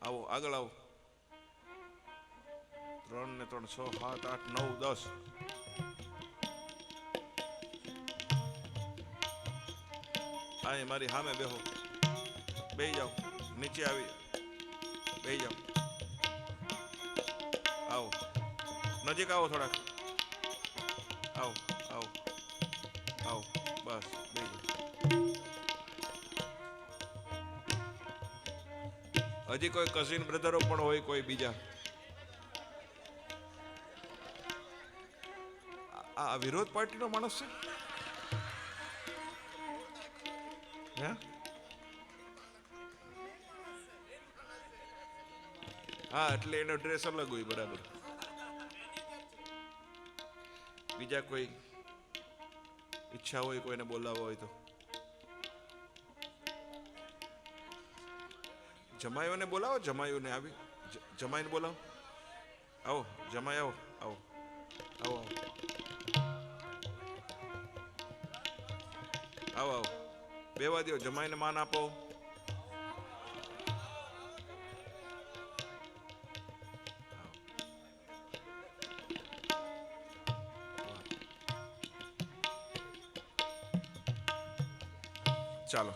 આવો આગળ આવો. 3 ને 3 6 7 8 9 10. હા મારી સામે બેહો. બેહી જાઓ. નીચે આવી બેહી જાઓ. આવો નજીક આવો થોડાક. આવો આવો આવો બસ બેહી જાઓ. હજી કોઈ કઝિન બ્રધરો પણ હોય કોઈ બીજા? આ વિરોધ પાર્ટીનો માણસ છે હે? હા એટલે એનો ડ્રેસ અલગ હોય. બરાબર. બીજા કોઈ ઈચ્છા હોય કોઈને બોલાવવા હોય તો જમાઈઓને બોલાવો. જમાઈઓને આવી જમાઈને બોલાવો. આવો જમાઈ આવો આવો આવો આવો આવો બેવા દો. જમાઈને માન આપો. ચાલો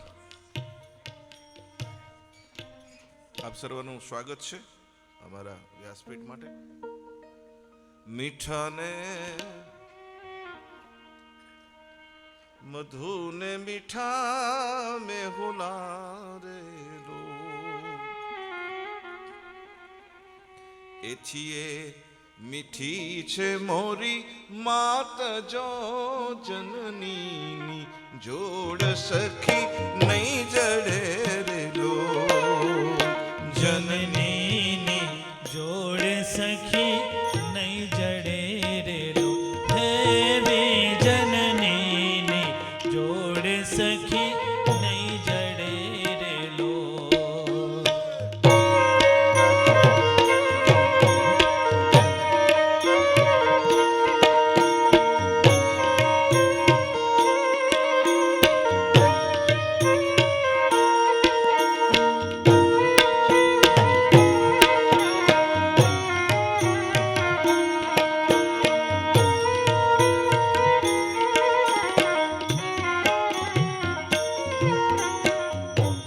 આપ સર્વનું સ્વાગત છે અમારા વ્યાસપીઠ માટે. મીઠાને મધુને મીઠા મેં હુલારેલો એથી મીઠી છે મોરી માત જો જનની જોડ સખી નહીં જડે રેલો. જનની જોડ સખી નહીં જડે રેલો. હે જનની જોડ સખી નહીં જડે રેલો.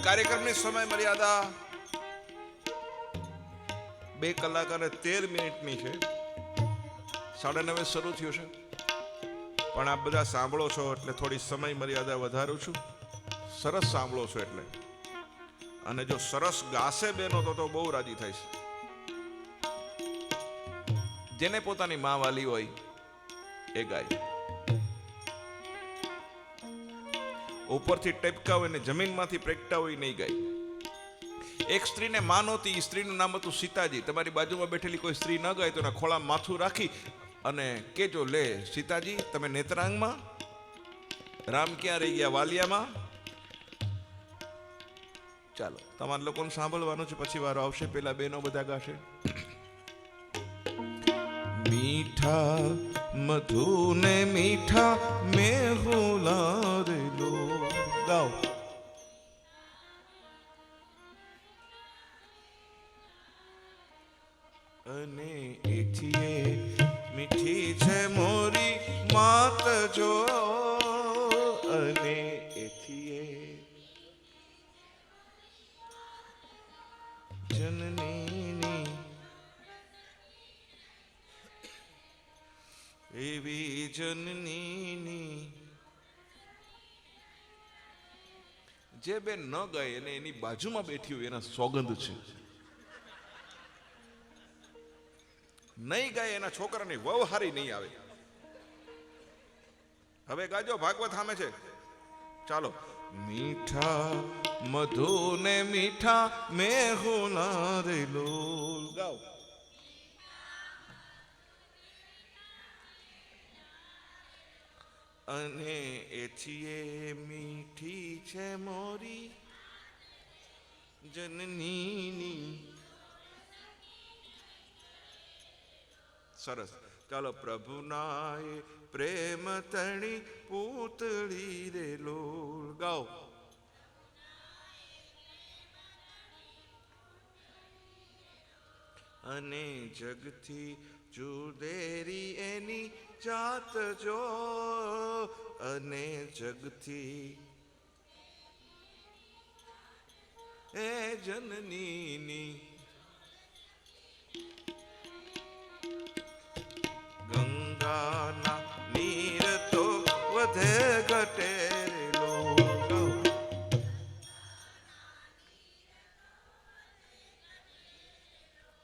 કાર્યક્રમની સમય મર્યાદા 2 કલાક અને 13 મિનિટની છે. 9:30 શરૂ થયું છે પણ આપ બધા સાંભળો છો એટલે થોડી સમય મર્યાદા વધારું છું. સરસ સાંભળો છો એટલે. અને જો સરસ ગાશે બેનો તો બહુ રાજી થાય છે. જેને પોતાની માં વાલી હોય એ ગાય. ઉપરથી ટેપકા હોય ને જમીનમાંથી પ્રેકટા હોય નહીં ગાય. એક સ્ત્રીને માં નહોતી. સ્ત્રીનું નામ હતું સીતાજી. તમારી બાજુમાં બેઠેલી કોઈ સ્ત્રી ન ગાય તો એના ખોળામાં માથું રાખી અને કેજો, લે સીતાજી તમે નેત્રાંગમાં, રામ ક્યાં રહી ગયા વાલિયામાં. ચાલો તમારા લોકોને સાંભળવાનું છે. પછી વારો આવશે. પેલા બેનો બધા ગાશે. મીઠા મધુને મીઠા મેં હુલારેલો. ગાઓ. અને એથી મીઠી છે મોરી માત જો. અને એથી જનની એવી જનની. જે બેન ન ગાય અને એની બાજુમાં બેઠી હોય એના સોગંદ છે. નહીં ગાય એના છોકરાની વહુ હારી નહીં આવે. હવે ગાજો. ભાગવત સામે છે. ચાલો. મીઠા મધુ ને મીઠા મેં હુલારેલો. ગાઓ. અને એથી મીઠી છે મોરી જનની. સરસ. ચાલો. પ્રભુના પ્રેમ તણી પૂતળી રે લોલ. ગાઓ. અને જગથી જુદેરી એની જાત જો, અને જગથી એ જનનીની ગંગાના નીર તો વધે ઘટે લો.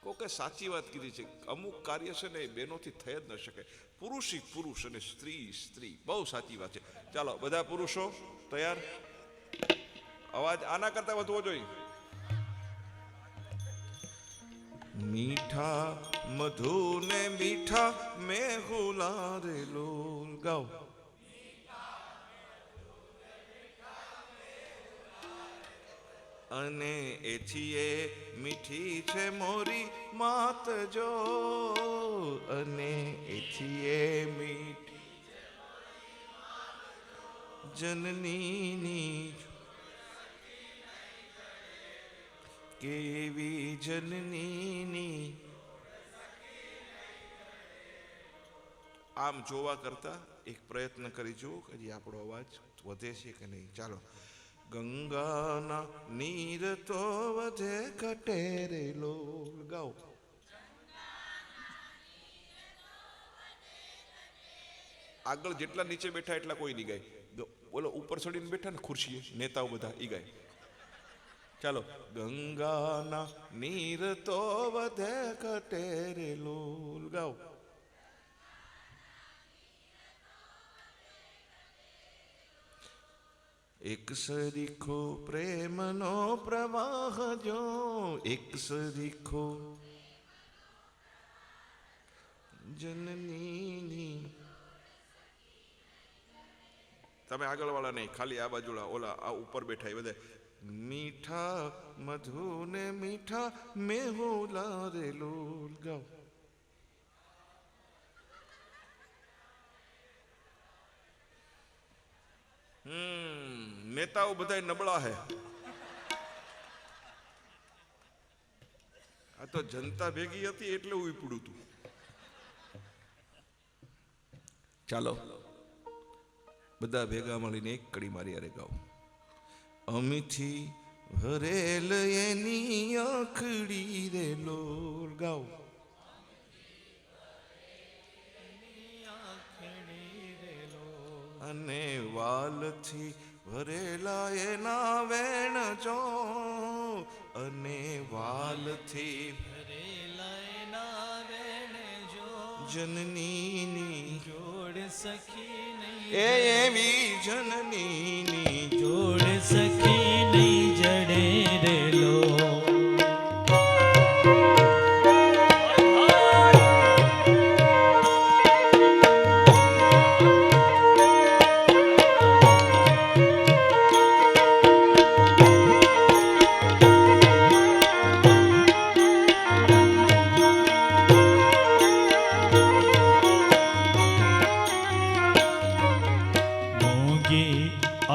કોકે સાચી વાત કીધી છે. અમુક કાર્ય છે ને એ બહેનોથી થઈ જ ન શકે. પુરુષ ઈ પુરુષ અને સ્ત્રી સ્ત્રી. બહુ સાચી વાત છે. ચાલો બધા પુરુષો તૈયાર. અવાજ આના કરતા વધવો જોઈએ. મીઠા મધુ ને મીઠા મેહુલા રે લોલ. ગાઓ. અને એથી એ મીઠી છે મોરી માત જો, અને એથી એ મીઠી જનનીની કેવી જનનીની. આમ જોવા કરતા એક પ્રયત્ન કરી જુઓ કે હજી આપણો અવાજ વધે છે કે નહીં. ચાલો. ગંગાના નીર તો વધે ઘટે રે લોલ. ગાઓ. આગળ જેટલા નીચે બેઠા એટલા કોઈ નહીં ગાય. બોલો ઉપર ચડીને બેઠા ને ખુરશીએ નેતાઓ બધા ઈ ગાય. ચાલો. ગંગાના નીર તો વધે ઘટે રે લોલ. ગાઓ. એક સરીખો પ્રેમનો પ્રવાહ જો, એક સરીખો જનનીની. તમે આગળ વાળા નહીં, ખાલી આ બાજુલા ઓલા આ ઉપર બેઠા એ બધા. મીઠા મધુ ને મીઠા મેહુલા રે લોલ. ગાઓ. નેતાઓ બધા નબળા હે. આ તો જનતા ભેગી હતી એટલે ઉપડ્યું તું. ચાલો બધા ભેગા મળીને એક કડી મારી અરે ગાઓ. અમીથી ભરેલ એની આખડી રે લોલ. ગાઓ. અને વાલથી ભરેલા એના વેણ જો, અને વાલથી ભરેલા એના વેણ જો, જનનીની જોડ સખી નહીં એ એવી જનનીની જોડ સખી નહીં જડે રે લો.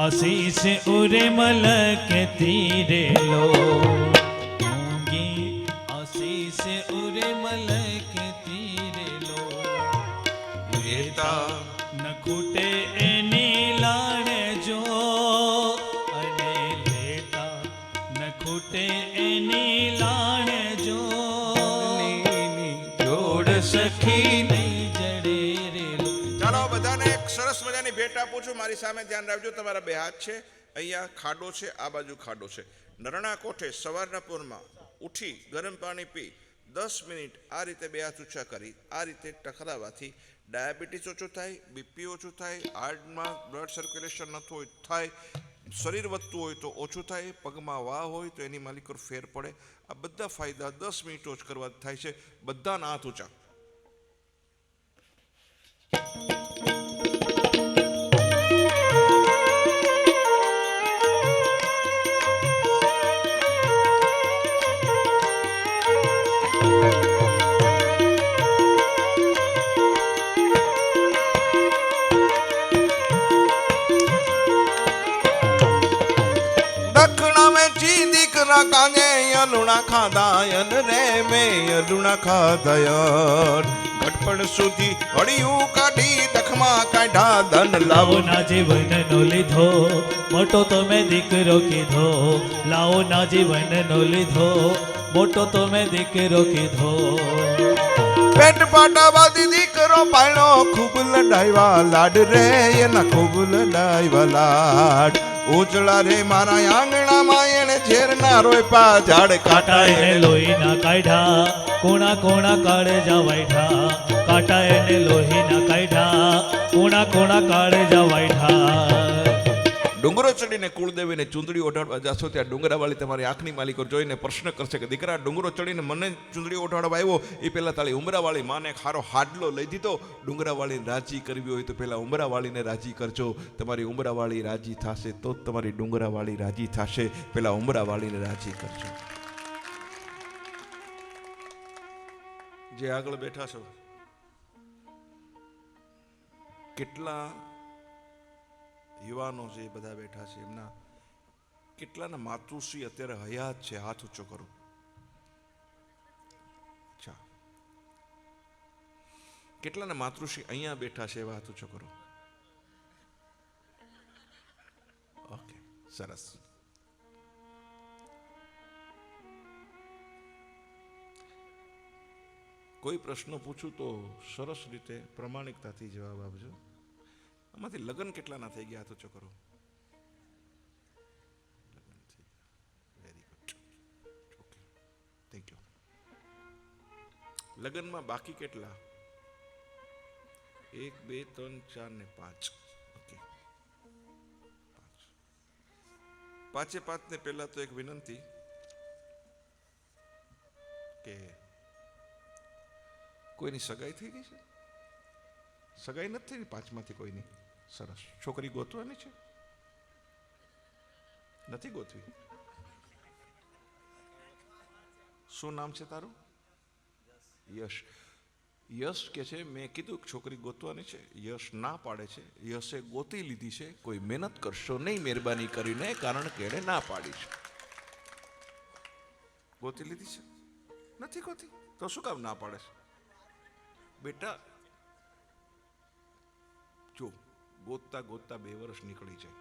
आशीष उरे मलक तीरे लो. मूंगी आशीष उरे मलक तीरे लो. લેતા ન ખૂટે એની લાણ જો, અને લેતા ન ખૂટે એની લાણ જો, જોડ સખી. નહીં જડે રે લો. ચાલો બધાને એક સરસ મજાની ભેટ આપું છું. મારી સામે ધ્યાન રાખજો. તમારા બે હાથ છે, અહીંયા ખાડો છે, આ બાજુ ખાડો છે. નરણા કોઠે સવારના પૂરમાં ઉઠી ગરમ પાણી પી 10 મિનિટ આ રીતે બે હાથ ઊંચા કરી આ રીતે ટકરાવવાથી ડાયાબિટીસ ઓછું થાય, બીપી ઓછું થાય, હાર્ટમાં બ્લડ સર્ક્યુલેશન નહોતું હોય થાય, શરીર વધતું હોય તો ઓછું થાય, પગમાં વાહ હોય તો એની માલિકોર ફેર પડે. આ બધા ફાયદા 10 મિનિટ જ કરવા થાય છે. બધાના હાથ ઊંચા. દખણા વેચી દીકરા કાને અલુણા ખાધાયન રે મેં અલુણા ખાધાયન ઘટપણ સુધી હળિયું કાઢી દખમાં કાઢા ધન લાવો લાવો ના જીવનનો લીધો મોટો તો મેં દીકરો કીધો લાવો ના જીવનનો લીધો મોટો તો મેં દીકરો કીધો પેટ પાટા બાદી દીકરો પાણો ખૂબ લડાઈવા લાડ રે એના ખૂબ લડાઈવા લાડ ઉજળા રે મારા આંગણામાં એને ઝેરના રોયપા ઝાડ કાંટા કાટા એને લોહીના કાઢ્યા કોણા કોણા કાળજા વાઢ્યા કાંટા એને લોહીના કાઢ્યા કોણા કોણા કાળજા વાઢ્યા ડુંગરો ચડીને કુળદેવીને ચૂંદડી ઓઢાડવા જાશો ત્યાં ડુંગરાવાળી તમારી આંખની માલિકો જોઈને પ્રશ્ન કરશે કે દીકરા ડુંગરો ચડીને મને ચૂંદડી ઓઢાડવા આવ્યો એ પહેલાં તાળી ઉમરાવાળી માને એક હારો હાડલો લઈ દીધો ડુંગરાવાળીને રાજી કરવી હોય તો પહેલાં ઉમરાવાળીને રાજી કરજો તમારી ઉમરાવાળી રાજી થશે તો જ તમારી ડુંગરાવાળી રાજી થશે પહેલાં ઉમરાવાળીને રાજી કરજો જે આગળ બેઠા છો કેટલા યુવાનો જે બધા બેઠા છે એમના કેટલાના માતૃશ્રી અત્યારે હયાત છે હાથ ઊંચો કરો અચ્છા કેટલાના માતૃશ્રી અહીંયા બેઠા છે એવા હાથ ઊંચો કરો ઓકે સરસ કોઈ પ્રશ્ન પૂછું તો સરસ રીતે પ્રમાણિકતાથી જવાબ આપજો આમાંથી લગ્ન કેટલાના થઈ ગયા હાથ ઊંચો કરો very good okay thank you લગ્નમાં બાકી કેટલા 1 2 3 4 ને 5 ઓકે પાંચે ને પહેલા તો એક વિનંતી કે કોઈની સગાઈ થઈ ગઈ છે સગાઈ નથી થઈ પાંચમાંથી કોઈની સરસ છોકરી ગોતવાની છે નથી ગોતવી શું નામ છે તારું યશ યશ કે છે મેં કીધું કે છોકરી ગોતવાની છે યશ ના પાડે છે યશે ગોતી લીધી છે કોઈ મહેનત કરશો નહીં મહેરબાની કરીને કારણ કે એણે ના પાડી છે ગોતી લીધી છે નથી ગોતી તો શું કામ ના પાડે છે બેટા જો ગોતતા ગોતતા 2 વર્ષ નીકળી જાય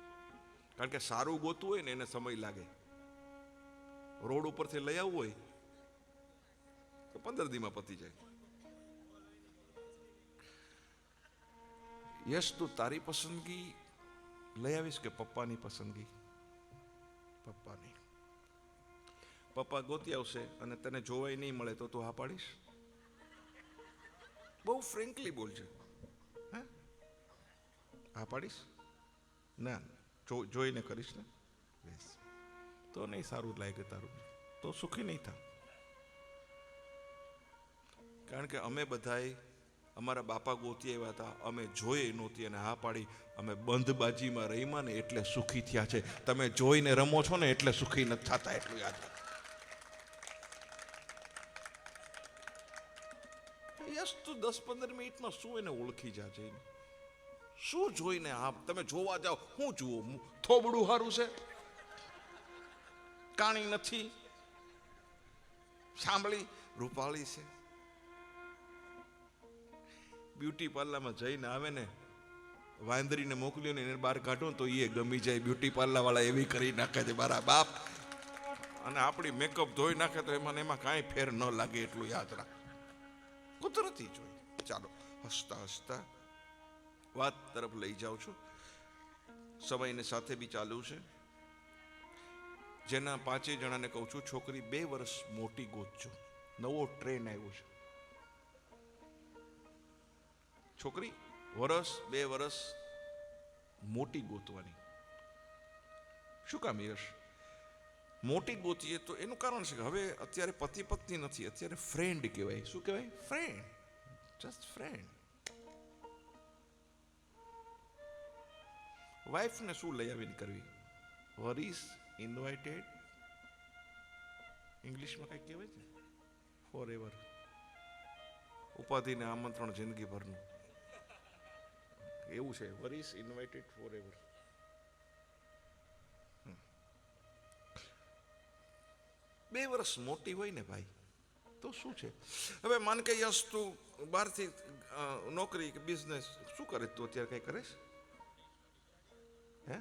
કારણ કે સારું ગોતવું હોય ને એને સમય લાગે રોડ ઉપરથી લઈ આવવું હોય તો 15 દીમાં પતી જાય યશ તું તારી પસંદગી લઈ આવીશ કે પપ્પાની પસંદગી પપ્પાની પપ્પા ગોતી આવશે અને તને જોવાય નહીં મળે તો તું હા પાડીશ બહુ ફ્રેન્કલી બોલજે હે હા પાડીશ ના જોઈને કરીશ ને બેસ તો નહીં સારું લાગે તારું તો સુખી નહીં થા કારણ કે અમે બધાએ અમારા બાપા ગોતી આવ્યા હતા અમે જોઈએ નહોતી અને હા પાડી અમે બંધબાજીમાં રહીમાં ને એટલે સુખી થયા છે તમે જોઈને રમો છો ને એટલે સુખી નથી થતા એટલું યાદ રાખો યસ તું 10-15 મિનિટમાં શું એને ઓળખી જા જઈને શું જોઈને આ તમે જોવા જાઓ હું જુઓ થોબડું હારું છે કાણી નથી સાંભળી રૂપાળી છે બ્યુટી પાર્લરમાં જઈને આવે ને વાંદરીને મોકલ્યો ને એને બહાર કાઢો તો એ ગમી જાય બ્યુટી પાર્લર વાળા એવી કરી નાખે છે મારા બાપ અને આપણી મેકઅપ ધોઈ નાખે તો એમાં કાંઈ ફેર ન લાગે એટલું યાદ રાખ કુદરતી જોઈ ચાલો હસતા હસતા વાત તરફ લઈ જાઉં છું સમયને સાથે બી ચાલુ છે જેના 5 જણાને કહું છું છોકરી 2 વર્ષ મોટી ગોતજો નવો ટ્રેન આવ્યો છે છોકરી 2 વર્ષ મોટી ગોતવાની શું કામ યશ મોટી ગોતીએ તો એનું કારણ છે કે હવે અત્યારે પતિ પત્ની નથી અત્યારે ફ્રેન્ડ કહેવાય શું કહેવાય ફ્રેન્ડ જસ્ટ ફ્રેન્ડ વાઇફને શું લઈ આવીને કરવી વરીસ ઇન્વાઇટેડ ઇંગ્લિશમાં કઈ કહેવાય છે ફોર એવર ઉપાધિને આમંત્રણ જિંદગીભરનું એવું છે વરીસ ઇન્વાઇટેડ ફોર એવર 2 વર્ષ મોટી હોય ને ભાઈ તો શું છે. હવે માન કે યસ તું બહારથી નોકરી કે બિઝનેસ શું કરે તું અત્યારે કંઈ કરીશ? હે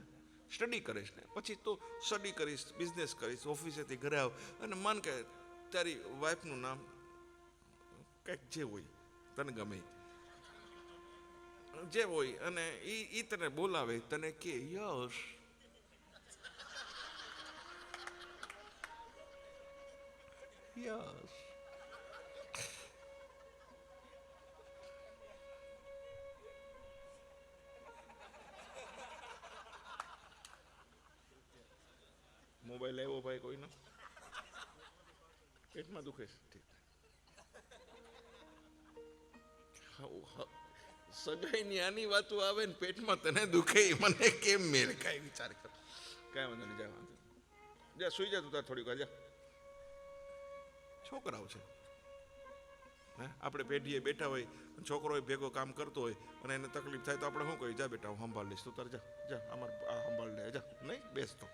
સ્ટડી કરીશ ને પછી તો સ્ટડી કરીશ, બિઝનેસ કરીશ, ઓફિસેથી ઘરે આવ અને માન કે તારી વાઈફનું નામ કંઈક જે હોય તને ગમે જે હોય અને એ તને બોલાવે, તને કે યસ યસ મોબાઈલ આવ્યો ભાઈ કોઈનો? પેટમાં દુખે છે? ઠીક. સગાઈની આની વાતો આવે ને પેટમાં તને દુખે મને કેમ મેળ કાંઈ વિચાર કર. કાંઈ વાંધો નહીં, જા વાંધો જા સુઈ જા તું તાર થોડીક વાર જા. છોકરાઓ છે હે આપણે પેઢીએ બેઠા હોય છોકરો ભેગો કામ કરતો હોય અને એને તકલીફ થાય તો આપણે શું કહીએ? જા બેટા હું સંભાળ લઈશ, તું તાર જા જા અમારે આ સંભાળ લે જા. નહીં બેસતો.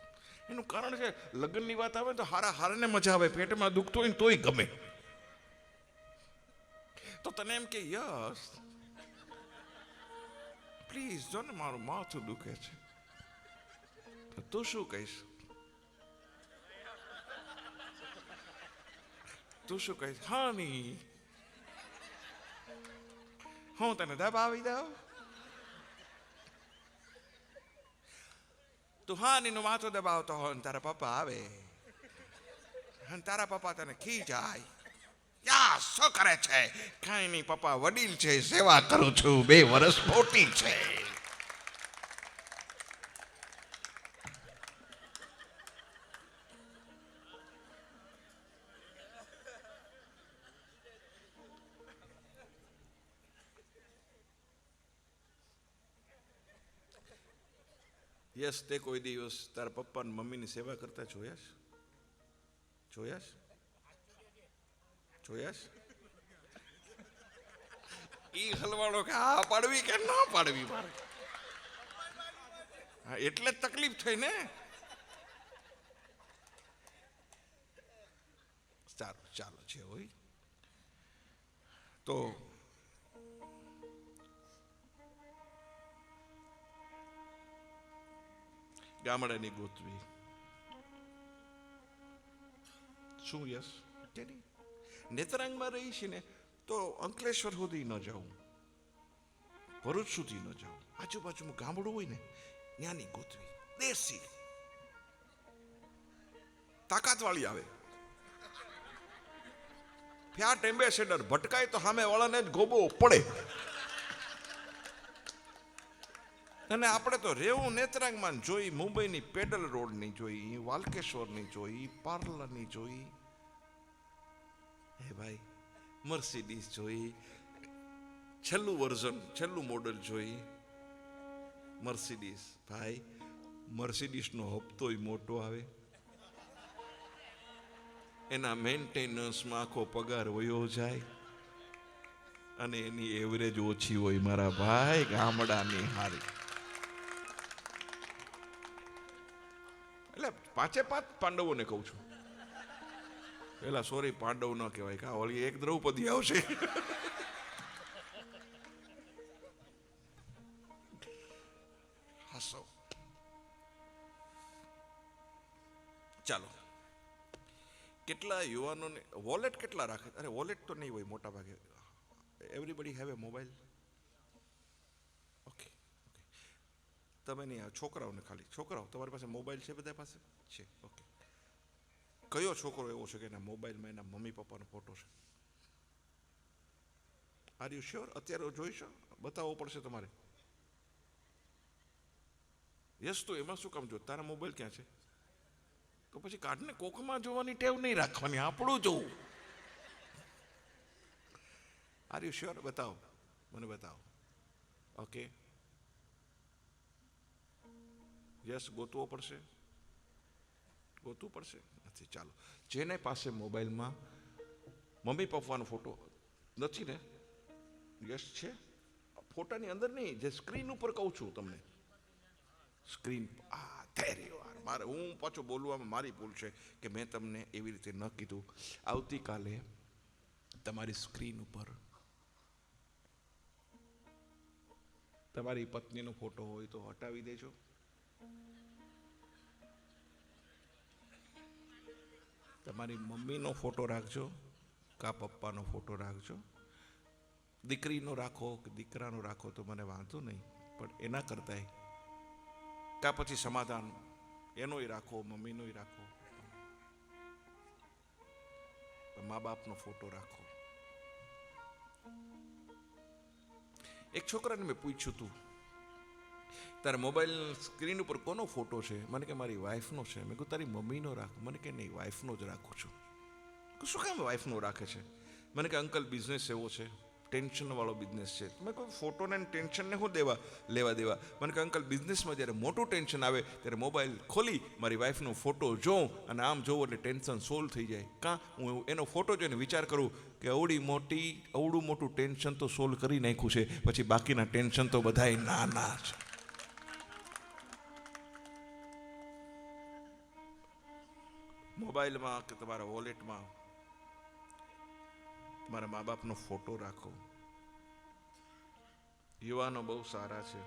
એનું કારણ છે લગ્નની વાત આવે તો હારાને મજા આવે, પેટમાં દુખતું હોય ને તોય ગમે. તો તને એમ કે યસ પ્લીઝ જો ને મારું માથું દુખે છે, તો તું શું કહીશ? તું શું કહીશ? હાની હું તને દબાવી દઉં? તું હાનીનું માથું દબાવતો હોય ને તારા પપ્પા આવે અને તારા પપ્પા તને ખીજાય, યા શું કરે છે? કાંઈ નહીં પપ્પા વડીલ છે, સેવા કરું છું, 2 વર્ષ મોટી છે. યસ તે કોઈ દિવસ તારા પપ્પા ને મમ્મીની સેવા કરતા જોયાસ? જોયાસ? જોયાસ? ઈ હલવાડો કે હા પાડવી કે ના પાડવી મારે? હા એટલે જ તકલીફ થઈ ને. ચાલો ચાલો છે હોય તો ગામડાની ગોતવી શું? યસ નેત્રાંગમાં રહી છે ને તો અંકલેશ્વર સુધી ન જાઉં, ભરૂચ સુધી ન જાઉં, આજુબાજુમાં ગામડું હોય ને ત્યાંની ગોતવી, દેશી તાકાત વાળી આવે. ફ્યાટ એમ્બેસેડર ભટકાય તો સામે વાળાને જ ગોબો પડે. અને આપણે તો રેવું નેત્રાંગમાં જોઈ, મુંબઈની પેડલ રોડની જોઈ, વાલકેશ્વરની જોઈ, પાર્લરની જોઈ, હે ભાઈ મર્સિડીઝ જોઈ, છેલ્લું વર્ઝન છેલ્લું મોડલ જોઈ. મર્સિડીઝ ભાઈ મર્સિડીઝનો હપ્તોય મોટો આવે, એના મેન્ટેનન્સમાં આખો પગાર વયો જાય અને એની એવરેજ ઓછી હોય મારા ભાઈ ગામડાની હારી. એટલે 5 પાંડવોને કહું છું. પેલા સોરી પાંડવ ન કહેવાય, કા ઓલી એક દ્રૌપદી આવશે. હસો ચાલો. કેટલા યુવાનોને વોલેટ કેટલા રાખે? અરે વોલેટ તો નહીં હોય મોટા ભાગે. Everybody have a mobile. Okay તમે નહીં, છોકરાઓને ખાલી છોકરાઓ તમારી પાસે મોબાઈલ છે? બધા પાસે છે? ઓકે. કયો છોકરો એવો છે કે એના મોબાઈલમાં એના મમ્મી પપ્પાનો ફોટો છે? Are you sure? અત્યારે જોઈશો? બતાવવો પડશે તમારે. યસ તો એમાં શું કામ જો? તારા મોબાઈલ ક્યાં છે? તો પછી કાઢને. કોકમાં જોવાની ટેવ નહીં રાખવાની, આપણું જોવું. Are you sure? બતાવો મને, બતાવો. ઓકે યસ ગોતવો પડશે, ગોતવું પડશે. નથી ચાલો. જેને પાસે મોબાઈલમાં મમ્મી પપ્પાનો ફોટો નથી ને, યસ છે? ફોટાની અંદર નહીં, જે સ્ક્રીન ઉપર કહું છું તમને. સ્ક્રીન ધેર યુ આર મારે હું પાછું બોલવામાં મારી ભૂલ છે કે મેં તમને એવી રીતે ન કીધું. આવતીકાલે તમારી સ્ક્રીન ઉપર તમારી પત્નીનો ફોટો હોય તો હટાવી દેજો. તમારી મમ્મીનો ફોટો રાખજો કા પપ્પાનો ફોટો રાખજો. દીકરીનો રાખો કે દીકરાનો રાખો તો મને વાંધો નહીં, પણ એના કરતાંય કા પછી સમાધાન એનોય રાખો, મમ્મીનોય રાખો, મા બાપનો ફોટો રાખો. એક છોકરાને મેં પૂછ્યું હતું, તારા મોબાઈલ સ્ક્રીન ઉપર કોનો ફોટો છે? મને કે મારી વાઈફનો છે. મેં કહ્યું તારી મમ્મીનો રાખ. મને કે નહીં, વાઈફનો જ રાખું છું. શું કામ વાઈફનો રાખે છે? મને કે અંકલ બિઝનેસ એવો છે, ટેન્શન વાળો બિઝનેસ છે. મેં કોઈ ફોટોને ટેન્શનને શું લેવા દેવા? મને કે અંકલ બિઝનેસમાં જ્યારે મોટું ટેન્શન આવે ત્યારે મોબાઈલ ખોલી મારી વાઈફનો ફોટો જોઉં અને આમ જોઉં એટલે ટેન્શન સોલ્વ થઈ જાય. કાં હું એનો ફોટો જોઈને વિચાર કરું કે અવડું મોટું ટેન્શન તો સોલ્વ કરી નાખ્યું છે, પછી બાકીના ટેન્શન તો બધાય નાના છે. મોબાઈલમાં કે તમારા વોલેટમાં તમારા મા બાપનો ફોટો રાખો. યુવાનો બહુ સારા છે.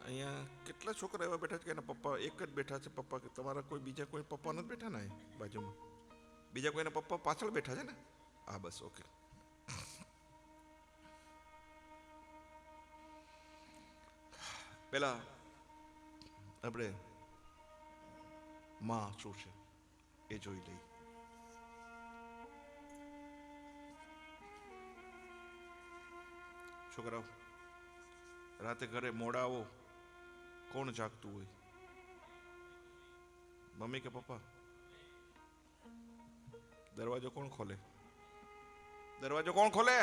અહીંયા કેટલા છોકરા એવા બેઠા છે કે એના પપ્પા એક જ બેઠા છે. પપ્પા કે તમારા કોઈ બીજા કોઈ પપ્પા નથી બેઠા ને બાજુમાં? બીજા કોઈના પપ્પા પાછળ બેઠા છે ને? હા બસ ઓકે. પેલા આપણે માં શું છે એ જોઈ લઈ. છોકરાઓ રાતે ઘરે મોડા આવો, કોણ જાગતું હોય? મમ્મી કે પપ્પા? દરવાજો કોણ ખોલે? દરવાજો કોણ ખોલે?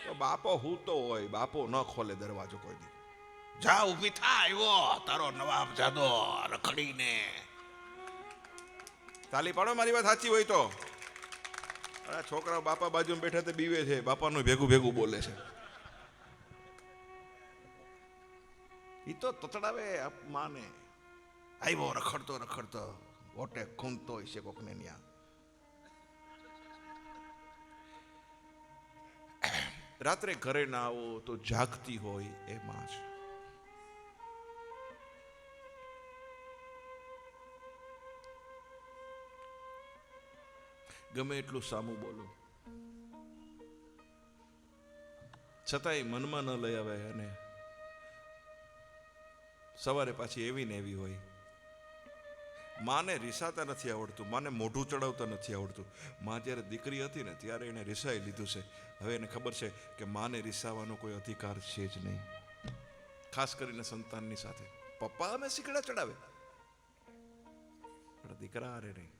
તો બાપો હૂતો હોય, બાપો ન ખોલે દરવાજો કોઈ દી. જા ઊભી થા, આવ્યો તારો નવાબ જાદો રખડીને. તાલી પાડો મારી વાત સાચી હોય તો. અરે છોકરાઓ બાપા બાજુમાં બેઠા તે બીવે છે, બાપાનું ભેગું ભેગું બોલે છે. ઈ તો તતડાવે માને. આવ્યો રખડતો ઓટે ખૂંદતો હોય છે કોકને ન્યા. રાત્રે ઘરે ના આવો તો જાગતી હોય એ માં છે. ગમે એટલું સામું બોલો છતાંય મનમાં ન લઈ આવે અને સવારે પાછી એવી ને એવી હોય. માને રિસાતા નથી આવડતું, માને મોઢું ચડાવતા નથી આવડતું. માં જ્યારે દીકરી હતી ને ત્યારે એને રિસાઈ લીધું છે. હવે એને ખબર છે કે માને રિસાવાનો કોઈ અધિકાર છે જ નહીં, ખાસ કરીને સંતાનની સાથે. પપ્પા અમે શીકડા ચડાવે, પણ દીકરા હારે નહીં.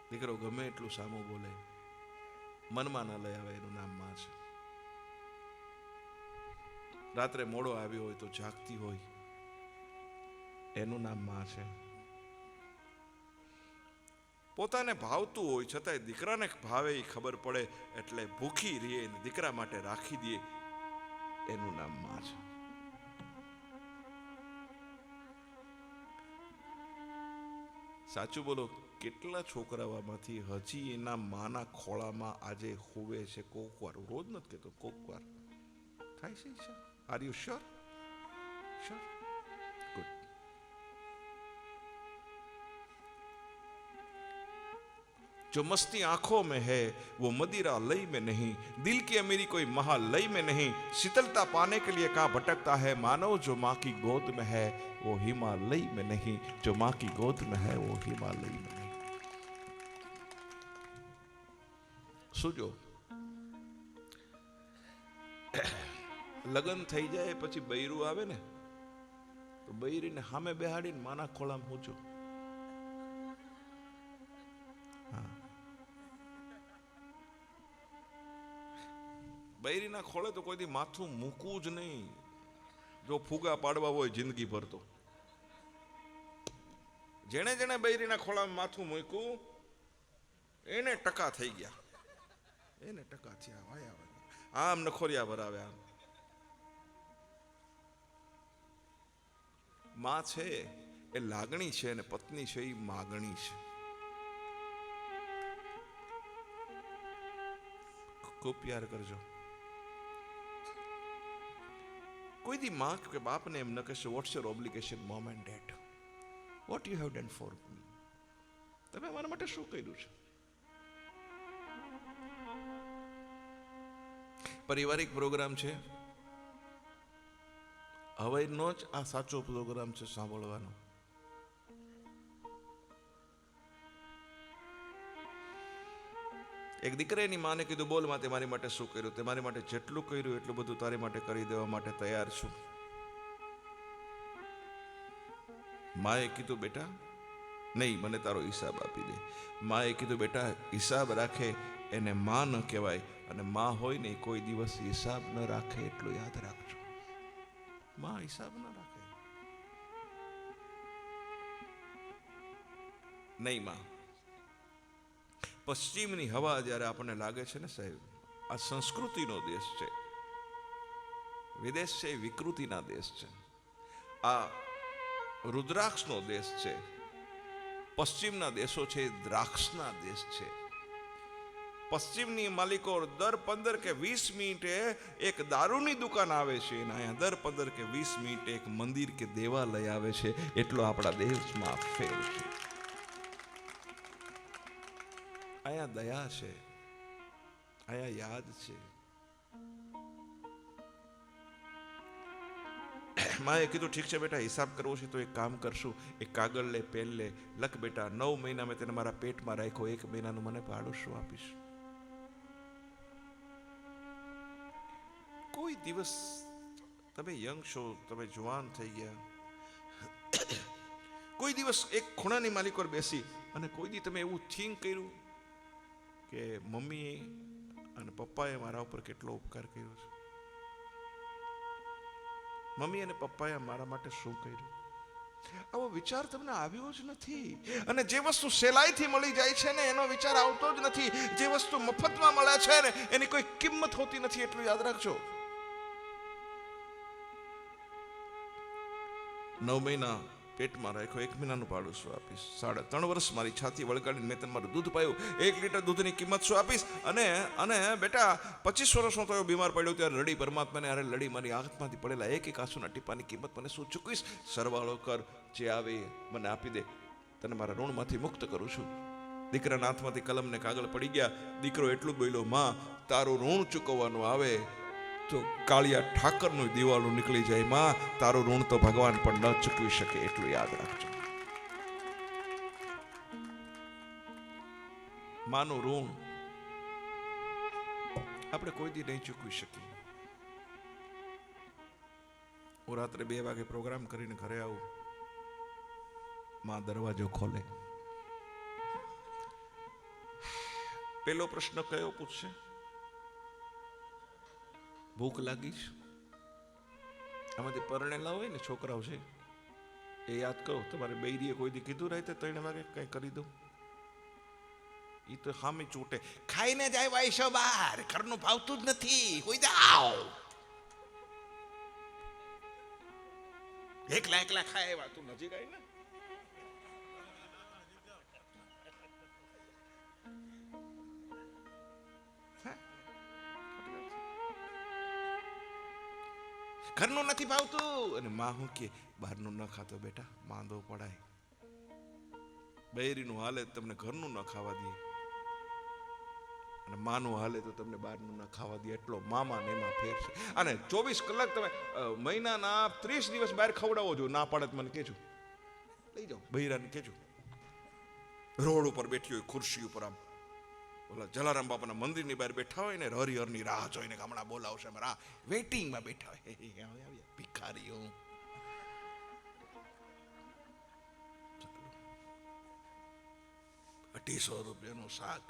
દીકરો ગમે એટલું સામું બોલે, મનમાં ન લઈ આવે, એનું નામ માં છે. રાત્રે મોડો આવ્યો હોય તો જાગતી હોય, એનું નામ માં છે. પોતાને ભાવતું હોય છતાંય દીકરાને ભાવે એ ખબર પડે એટલે ભૂખી રહે ને દીકરા માટે રાખી દે, એનું નામ માં છે. સાચું બોલો, કેટલા છોકરાઓમાંથી હજી એના માના ખોળામાં આજે હોવે છે? કોક વાર, રોજ નથી કહેતો, કોક વાર થાય છે. Are you sure? Sure, good. जो मस्ती आंखों में है वो मदिरा लई में नहीं, दिल की अमीरी कोई महालय में नहीं, शीतलता पाने के लिए कहाँ भटकता है मानव, जो माँ की गोद में है वो हिमालय में नहीं, जो माँ की गोद में है वो हिमालय में नहीं. सुजो લગન થઈ જાય પછી બૈરું આવે ને તો બૈરીને સામે બેહાડીને માના ખોળામાં મૂચો. બૈરીના ખોળે તો કોઈ દી માથું મૂકવું જ નહીં. જો ફુગા પાડવા હોય જિંદગી ભર તો. જેણે જેણે બૈરીના ખોળામાં માથું મૂક્યું એને ટકા થઈ ગયા. એને ટકા થયા વાયા આમ નખોરિયા ભરાવે આમ. માં છે એ લાગણી છે અને પત્ની છે એ માગણી છે. ખૂબ પ્યાર કરજો. કોઈ દી માં કે બાપને એમ ન કહેશે what's your obligation mom and dad, what you have done for me, તમે અમારા માટે શું કર્યું છે. પારિવારિક પ્રોગ્રામ છે, હવેનો જ આ સાચો પ્રોગ્રામ છે સાંભળવાનો. એક દીકરાની માને કીધું બોલ માં તે મારી માટે શું કર્યું. તે મારી માટે જેટલું કર્યું એટલું બધું તારી માટે કરી દેવા માટે તૈયાર છું. માએ કીધું બેટા નહીં, મને તારો હિસાબ આપી દે. માએ કીધું બેટા હિસાબ રાખે એને માં ન કહેવાય, અને માં હોય ને કોઈ દિવસ હિસાબ ન રાખે એટલું યાદ રાખજો. માં હિસાબ ન રાખે નહીં. માં પશ્ચિમની હવા જ્યારે આપણને લાગે છે ને સાહેબ, આ સંસ્કૃતિનો દેશ છે, વિદેશ છે એ વિકૃતિના દેશ છે, આ રુદ્રાક્ષનો દેશ છે, પશ્ચિમના દેશો છે એ દ્રાક્ષના દેશ છે. પશ્ચિમની માલિકો દર 15 કે 20 મિનિટે એક દારૂની દુકાન આવે છે, અને અહીંયા દર 15 કે 20 મિનિટે એક મંદિર કે દેવાલય આવે છે. એટલો આપણા દેશમાં ફેર છે. અહીંયા દયા છે, અહીંયા યાદ છે. માએ કીધું ઠીક છે બેટા હિસાબ કરવો છે તો એક કામ કરશું, એક કાગળ લે પેન લે, લખ બેટા 9 મહિના મેં તને મારા પેટમાં રાખ્યો, 1 મહિનાનું મને ભાડું શું આપીશ. કોઈ દિવસ તમે યંગ છો, તમે જવાન થઈ ગયા, કોઈ દિવસ એક ખૂણાની માલિક પર બેસી અને કોઈ દી તમે એવું થિંક કર્યું કે મમ્મી અને પપ્પાએ મારા ઉપર કેટલો ઉપકાર કર્યો છે, મમ્મી અને પપ્પાએ મારા માટે શું કર્યું. આવો વિચાર તમને આવ્યો જ નથી. અને જે વસ્તુ સહેલાઈથી મળી જાય છે ને એનો વિચાર આવતો જ નથી. જે વસ્તુ મફતમાં મળે છે ને એની કોઈ કિંમત હોતી નથી, એટલું યાદ રાખજો. 9 મહિના પેટમાં રાખ્યો, 1 મહિનાનું ભાડું શું આપીશ. 3.5 વર્ષ મારી છાતી વળગાડીને મેં તને મારું દૂધ પાયું, 1 લીટર દૂધની કિંમત શું આપીશ. અને બેટા 25 વર્ષનો તો બીમાર પડ્યો ત્યારે રડી, પરમાત્માને અરે લડી, મારી આંખમાંથી પડેલા એક આંસુના ટીપાની કિંમત મને શું ચૂકવીશ. સરવાળો કર, જે આવે મને આપી દે, તને મારા ઋણમાંથી મુક્ત કરું છું. દીકરાના હાથમાંથી કલમ ને કાગળ પડી ગયા. દીકરો એટલું બોલ્યો, માં તારું ઋણ ચૂકવવાનું આવે તો કાળિયા ઠાકરનું દિવાળું નીકળી જાય, માં તારું ઋણ તો ભગવાન પણ ન ચૂકવી શકે, એટલું યાદ રાખજો. માનું ઋણ આપણે કોઈ દી નહીં ચૂકવી શકીએ. હું રાત્રે 2 વાગે પ્રોગ્રામ કરીને ઘરે આવું, માં દરવાજો ખોલે, પેલો પ્રશ્ન કયો પૂછશે? ભૂખ લાગી છે. આમાંથી પરણેલા હોય ને છોકરાઓ છે એ યાદ કરો, તમારે બૈરીએ કોઈ દી કીધું રાતે 3 વાગે કઈ કરી દો? ઈ તો હામી ચૂંટે, ખાઈને જાય વાયશો બાર, ઘરનું ભાવતું જ નથી, કોઈ જાવ એકલા ખાય એવા તું નજીક આવી ને. ઘરનું નથી ભાવતું, અને માં હું કે બહારનું ન ખાતો બેટા, માંદો પડાય. બૈરીનું હાલે તમને ઘરનું ન ખાવા દે, અને માનું હાલે તો તમને બહારનું ન ખાવા દે. એટલો મામા ને એમાં ફેર છે. અને 24 કલાક તમે મહિનાના 30 દિવસ બહાર ખવડાવો છો, ના પાડે મને કેજો, લઈ જાઓ બૈરાને કેજો. રોડ ઉપર બેઠી હોય ખુરશી ઉપર, આમ ઓલા જલારામ બાપાના મંદિરની બહાર બેઠા હોય ને, હરિહરની રાહ જોઈને હમણાં બોલાવશે, મારા વેઇટિંગમાં બેઠા હોય ભિખારીઓ. 250 રૂપિયાનું શાક,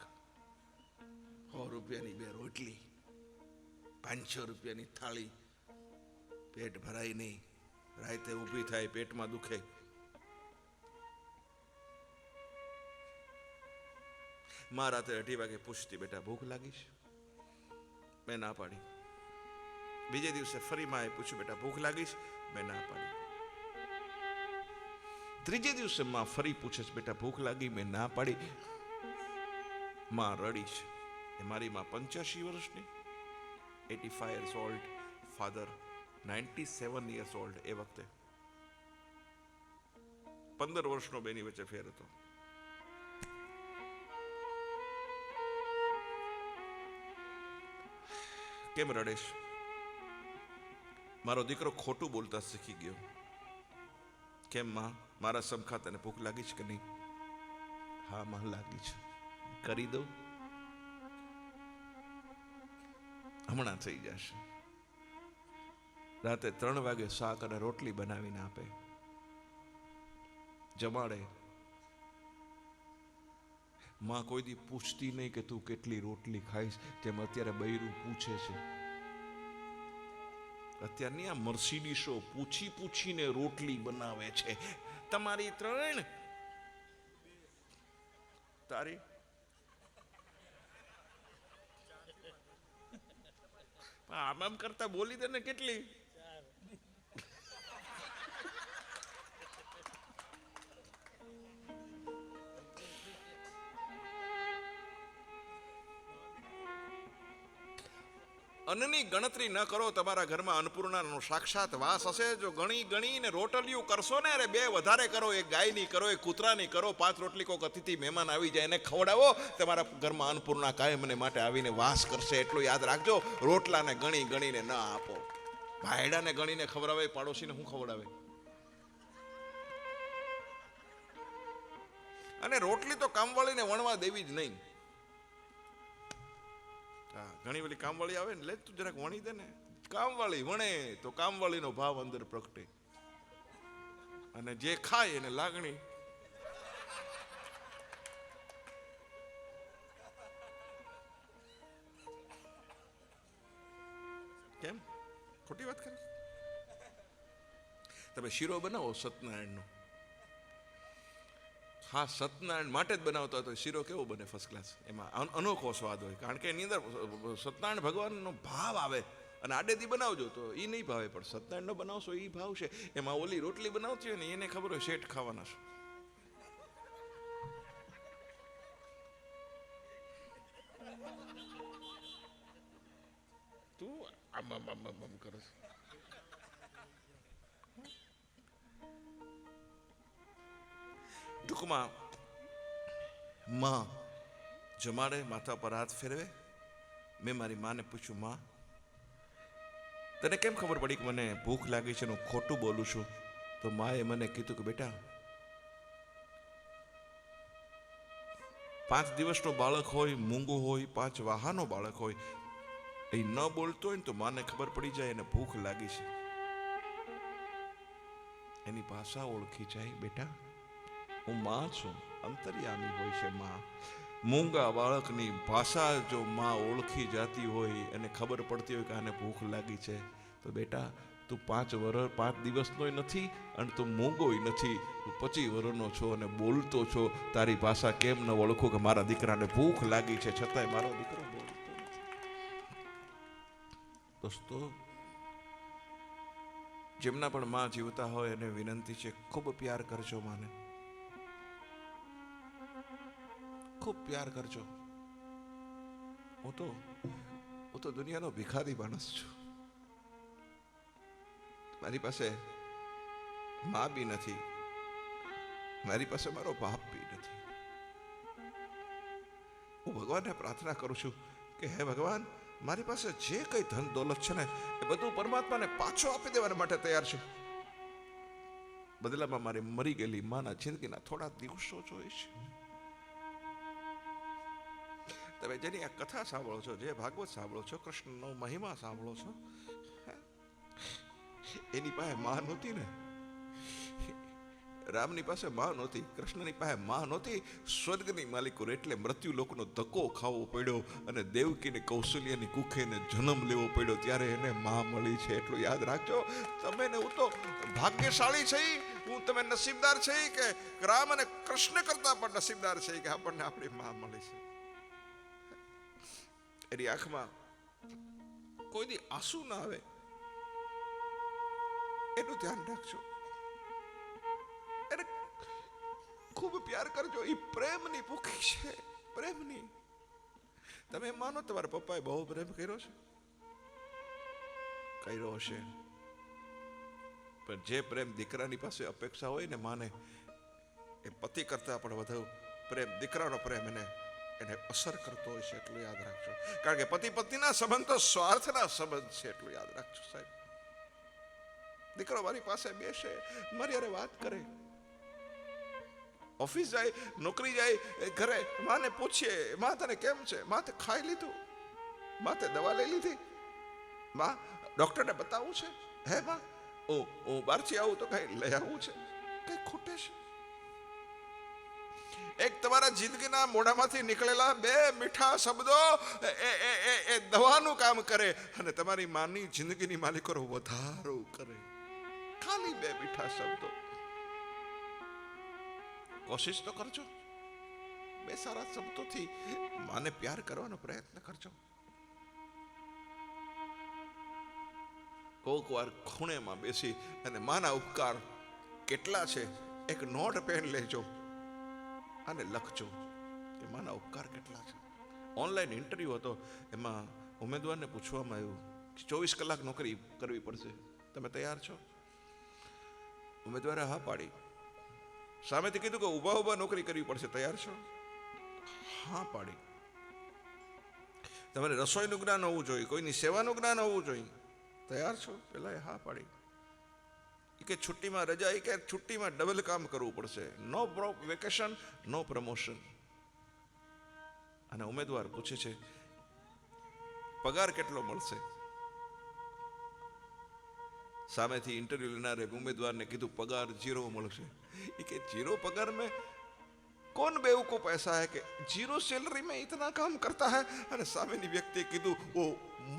100 રૂપિયાની 2 રોટલી, 500 રૂપિયાની થાળી, પેટ ભરાય નહીં, રાતે ઊભી થાય, પેટમાં દુખે. માં રાતે 2:30 વાગે પૂછતી, બેટા ભૂખ લાગી છે? મેં ના પાડી. બીજે દિવસે ફરી માએ પૂછ્યું, બેટા ભૂખ લાગી છે? મેં ના પાડી. ત્રીજે દિવસે માં ફરી પૂછે છે, બેટા ભૂખ લાગી? મેં ના પાડી. માં રડી છે. એ મારી માં 85 વર્ષની, 85 years old, father 97 years old. એ વખતે 15 વર્ષનો બેની વચ્ચે ફેર હતો. કેમ રડેશ? મારો દીકરો ખોટું બોલતા શીખી ગયો. કેમ માં? મારા સમખા તને ભૂખ લાગી છે કે નહીં? હા માં લાગી છે. કરી દઉં? હમણાં થઈ જશે. રાતે 3 વાગે શાક અને રોટલી બનાવીને આપે, જમાડે. માં કોઈ દી પૂછતી નહીં કે તું કેટલી રોટલી ખાઈશ, તેમ અત્યારે બૈરું પૂછે છે. અત્યારની આ મર્સિડીસો પૂછી પૂછીને રોટલી બનાવે છે. તમારી 3, તારી આમ કરતા બોલી દે ને કેટલી. અન્નની ગણતરી ન કરો. તમારા ઘરમાં અન્નપૂર્ણાનો સાક્ષાત વાસ હશે. જો ગણી ગણીને રોટલીઓ કરશો ને, અરે 2 વધારે કરો, એક ગાયની કરો, એક કૂતરાની કરો, 5 રોટલી કોક અતિથિ મહેમાન આવી જાય એને ખવડાવો, તમારા ઘરમાં અન્નપૂર્ણા કાયમને માટે આવીને વાસ કરશે. એટલું યાદ રાખજો. રોટલાને ગણી ગણીને ન આપો. ભાયડાને ગણીને ખવડાવે, પાડોશીને શું ખવડાવે? અને રોટલી તો કામવાળીને વણવા દેવી જ નહીં. ઘણી બધી કામવાળી આવે ને, લે તું જરાક વણી દે ને. કામવાળી વણે તો કામવાળીનો ભાવ અંદર પ્રગટે, અને જે ખાય એને લાગણી. કેમ ખોટી વાત કરે? તમે શીરો બનાવો સત્યનારાયણનો, હા સત્યનારાયણ માટે જ બનાવતા હોય તો શીરો કેવો બને? First class. એમાં અનોખો સ્વાદ હોય, કારણ કે એની અંદર સત્યનારાયણ ભગવાનનો ભાવ આવે. અને આડેથી બનાવજો તો એ નહીં ભાવે, પણ સત્યનારાયણનો બનાવશો એ ભાવશે. એમાં ઓલી રોટલી બનાવતી હોય ને એને ખબર હોય શેઠ ખાવાના છે. તું આમ કરે છે. ટૂંકમાં માં જમાડે, માથા પર હાથ ફેરવે. મેં મારી માને પૂછ્યું, માં તને કેમ ખબર પડી કે મને ભૂખ લાગી છે, હું ખોટું બોલું છું? તો માએ મને કીધું કે બેટા, 5 દિવસનો બાળક હોય, મૂંગો હોય, 5 વાહાનો બાળક હોય, એ ન બોલતો હોય ને તો માને ખબર પડી જાય એને ભૂખ લાગી છે. એની ભાષા ઓળખી જાય. બેટા હું માં છું, અંતર્યામી હોય છે માં. મૂંગા બાળકની ભાષા જો માં ઓળખી જાતી હોય, એને ખબર પડતી હોય કે આને ભૂખ લાગી છે, તો બેટા તું 5 દિવસનો નથી, અને તું મૂંગોય નથી, તું 25 વર્ષનો છો અને બોલતો છો. તારી ભાષા કેમ ન ઓળખો કે મારા દીકરાને ભૂખ લાગી છે, છતાંય મારો દીકરો બોલતો નથી. દોસ્તો, જેમના પણ માં જીવતા હોય એને વિનંતી છે, ખૂબ પ્યાર કરજો માને, ખૂબ પ્યાર કરજો. હું તો દુનિયાનો ભિખારી માણસ છું. મારી પાસે માં બી નથી, મારી પાસે મારો બાપ બી નથી. હું ભગવાનને પ્રાર્થના કરું છું કે હે ભગવાન, મારી પાસે જે કઈ ધન દોલત છે ને એ બધું પરમાત્માને પાછો આપી દેવા માટે તૈયાર છે. બદલામાં મારી મરી ગયેલી માના જિંદગીના થોડા દિવસો જોઈશ. તમે જેની આ કથા સાંભળો છો, જે ભાગવત સાંભળો છો, કૃષ્ણનો મહિમા સાંભળો છો, એની પાસે માં નહોતી ને. રામની પાસે માં નહોતી, કૃષ્ણની પાસે માં નહોતી. સ્વર્ગની માલિકો એટલે મૃત્યુ લોકનો ધક્કો ખાવો પડ્યો અને દેવકીને કૌશલ્યની કુખેને જન્મ લેવો પડ્યો, ત્યારે એને માં મળી છે. એટલું યાદ રાખજો. તમે ને હું તો ભાગ્યશાળી છે, હું તમે નસીબદાર છે કે રામ અને કૃષ્ણ કરતા પણ નસીબદાર છે કે આપણને આપણી માં મળી છે. એની આંખમાં કોઈ દી આંસુ ના આવે એનું ધ્યાન રાખજો. એને ખૂબ પ્યાર કરજો. એ પ્રેમની ભૂખી છે, પ્રેમની. તમે એમ માનો તમારા પપ્પાએ બહુ પ્રેમ કર્યો છે? કર્યો હશે, પણ જે પ્રેમ દીકરાની પાસે અપેક્ષા હોય ને માને, એ પતિ કરતા પણ વધુ પ્રેમ, દીકરાનો પ્રેમ એને અસર કરતો હોય છે. એટલું યાદ રાખજો. કારણ કે પતિ પત્નીના સંબંધ તો સ્વાર્થના સંબંધ છે. એટલું યાદ રાખજો સાહેબ. દીકરો મારી પાસે બેસે, મારી હારે વાત કરે, ઓફિસ જાય, નોકરી જાય, ઘરે માને પૂછીએ, માં તને કેમ છે? માં તે ખાઈ લીધું? માં તે દવા લઈ લીધી? માં ડોક્ટરને બતાવવું છે? હે માં હું બહારથી આવું તો કઈ લઈ આવવું છે? કઈ ખૂટે છે? એક તમારા જિંદગીના મોઢામાંથી નીકળેલા બે મીઠા શબ્દો એ દવાનું કામ કરે અને તમારી માની જિંદગીની માલિકો વધારો કરે. ખાલી બે મીઠા શબ્દો. કોશિશ તો કરજો, બે સારા શબ્દોથી માને પ્યાર કરવાનો પ્રયત્ન કરજો. કોક વાર ખૂણેમાં બેસી અને માના ઉપકાર કેટલા છે એક નોટ પેન લેજો અને લખજો કે માના ઉપકાર કેટલા છે. ઓનલાઈન ઇન્ટરવ્યુ હતો, એમાં ઉમેદવારને પૂછવામાં આવ્યું કે 24 કલાક નોકરી કરવી પડશે, તમે તૈયાર છો? ઉમેદવારે હા પાડી. સામેથી કીધું કે ઊભા ઊભા નોકરી કરવી પડશે, તૈયાર છો? હા પાડી. તમારે રસોઈનું જ્ઞાન હોવું જોઈએ, કોઈની સેવાનું જ્ઞાન હોવું જોઈએ, તૈયાર છો? પેલા હા પાડી. કે છુટ્ટીમાં રજા, કે છુટ્ટીમાં ડબલ કામ કરવું પડશે, નો વેકેશન, નો પ્રમોશન. અને ઉમેદવાર પૂછે છે પગાર કેટલો મળશે? સામેથી ઇન્ટરવ્યુ લેનારે ઉમેદવારને કીધું પગાર 0 મળશે. એ કે 0 पगार में कौन बेवकूफ ऐसा है कि 0 सैलरी में इतना काम करता है? અને સામેની વ્યક્તિએ કીધું वो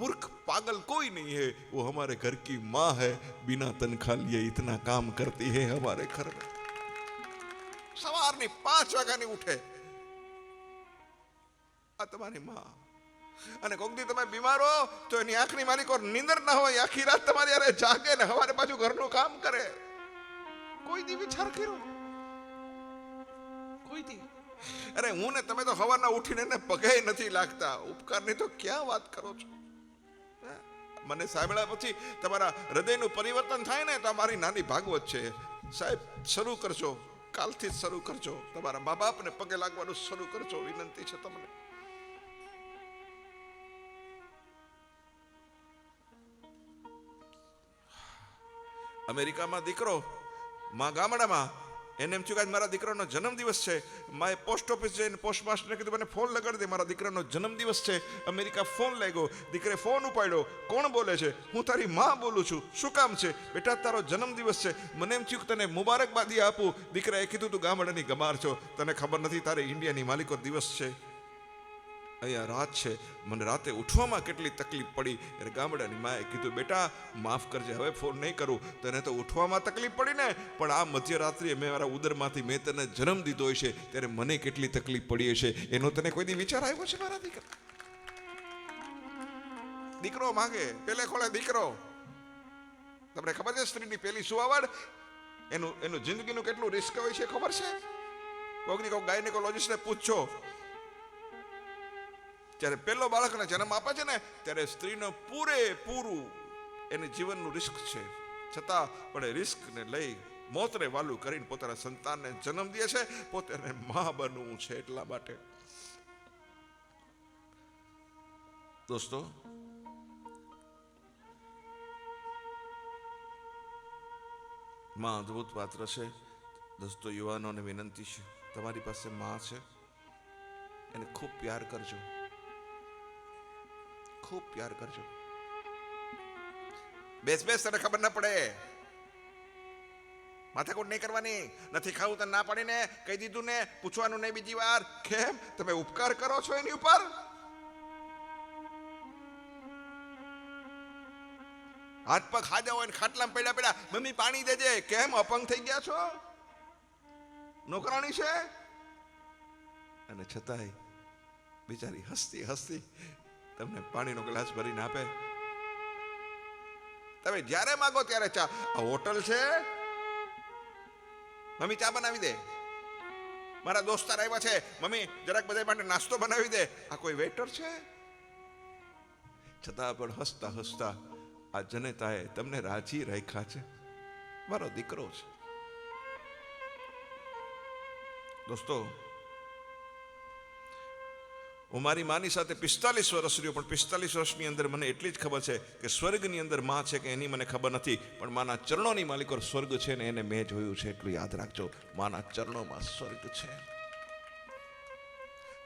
मूर्ख पागल कोई नहीं है, वो हमारे घर की माँ है, बिना तनख्वाह लिए इतना काम करती है हमारे घर में. સવારની 5 વાગ્યાની ઉઠે આ તમારી માં. અને કોક દી તમે બીમાર હો તો એની આંખની માલિકો નીંદર ના હોય, આખી રાત તમારી હારે જાગે ને સવારે પાછું ઘરનું કામ કરે. કોઈ દી વિચાર કર્યો? કોઈ દી? અરે હું ને તમે તો સવારના ઉઠીને એને પગે નથી લાગતા, ઉપકારની તો ક્યાં વાત કરો છો? મને સાંભળ્યા પછી તમારા હૃદયનું પરિવર્તન થાય ને તો અમારી નાની ભાગવત છે સાહેબ. શરૂ કરજો, કાલથી જ શરૂ કરજો. તમારા મા બાપને પગે લાગવાનું શરૂ કરજો, વિનંતી છે તમને. અમેરિકામાં દીકરો, માં ગામડામાં, એને એમ થયું કે મારા દીકરાનો જન્મદિવસ છે. માએ પોસ્ટ ઓફિસ જઈને પોસ્ટ માસ્ટરને કીધું મને ફોન લગાડી દે, મારા દીકરાનો જન્મદિવસ છે. અમેરિકા ફોન લાગ્યો, દીકરે ફોન ઉપાડ્યો. કોણ બોલે છે? હું તારી માં બોલું છું. શું કામ છે? બેટા તારો જન્મદિવસ છે, મને એમ થયું કે તને મુબારકબાદી આપું. દીકરાએ કીધું તું ગામડાની ગમાર છો, તને ખબર નથી તારે ઇન્ડિયાની માલિકો દિવસ છે. અહીંયા રાત છે, મને રાતે ઉઠવામાં કેટલી તકલીફ પડી. એટલે ગામડાની માએ કીધું બેટા માફ કરજે, હવે ફોન નહીં કરું. તને તો ઉઠવામાં તકલીફ પડી ને, પણ આ મધ્યરાત્રિએ મેં મારા ઉદરમાંથી મેં તને જન્મ દીધો છે ત્યારે મને કેટલી તકલીફ પડી હશે, એનો તને કોઈ દી વિચાર આવ્યો છે? મારા દીકરા દીકરો માંગે, પેલે ખોળે દીકરો. તમને ખબર છે સ્ત્રીની પેલી સુવાવડ, એનું જિંદગીનું કેટલું રિસ્ક હોય છે ખબર છે? કોઈની કોઈ ગાયનેકોલોજીસ્ટને પૂછજો. જ્યારે પહેલો બાળકને જન્મ આપે છે ને ત્યારે સ્ત્રીનો પૂરેપૂરું એને જીવનનું રિસ્ક છે, છતાં પણ એ રિસ્કને લઈ મોતને વાલું કરીને પોતાના સંતાનને જન્મ દે છે. પોતાને માં બનવું છે એટલા માટે. દોસ્તો, માં અદ્ભુત પાત્ર છે. દોસ્તો, યુવાનોને વિનંતી છે, તમારી પાસે માં છે, એને ખૂબ પ્યાર કરજો, ખૂબ પ્યાર કરજો. બેસ તને ખબર ના પડે, માથાકૂટ નહીં કરવાની. નથી ખાવું તને ના પાડીને કહી દીધું ને, પૂછવાનું નહીં બીજી વાર. કેમ? તમે ઉપકાર કરો છો એની ઉપર. હાથ પગ ખાજા હોય ને ખાટલામાં પડ્યા પડ્યા મમ્મી પાણી દેજે. કેમ? અપંગ થઈ ગયા છો? નોકરાણી છે? અને છતાંય બિચારી હસતી તમને પાણીનો ગ્લાસ ભરીને આપે? તમે જ્યારે માંગો ત્યારે ચા. આ હોટલ છે? મમ્મી ચા બનાવી દે. મારા દોસ્તાર આવ્યા છે, મમ્મી જરાક બધા માટે નાસ્તો બનાવી દે. આ કોઈ વેટર છે? છતાં પણ હસતા હસતા આ જનતાએ તમને રાજી રાખ્યા છે. મારો દીકરો છે. દોસ્તો, હું મારી માની સાથે 45 વર્ષ રહ્યો, પણ 45 વર્ષની અંદર મને એટલી જ ખબર છે કે સ્વર્ગની અંદર માં છે કે એની મને ખબર નથી, પણ માના ચરણોની માલિકો સ્વર્ગ છે ને એને મેં જોયું છે. એટલું યાદ રાખજો, માના ચરણોમાં સ્વર્ગ છે.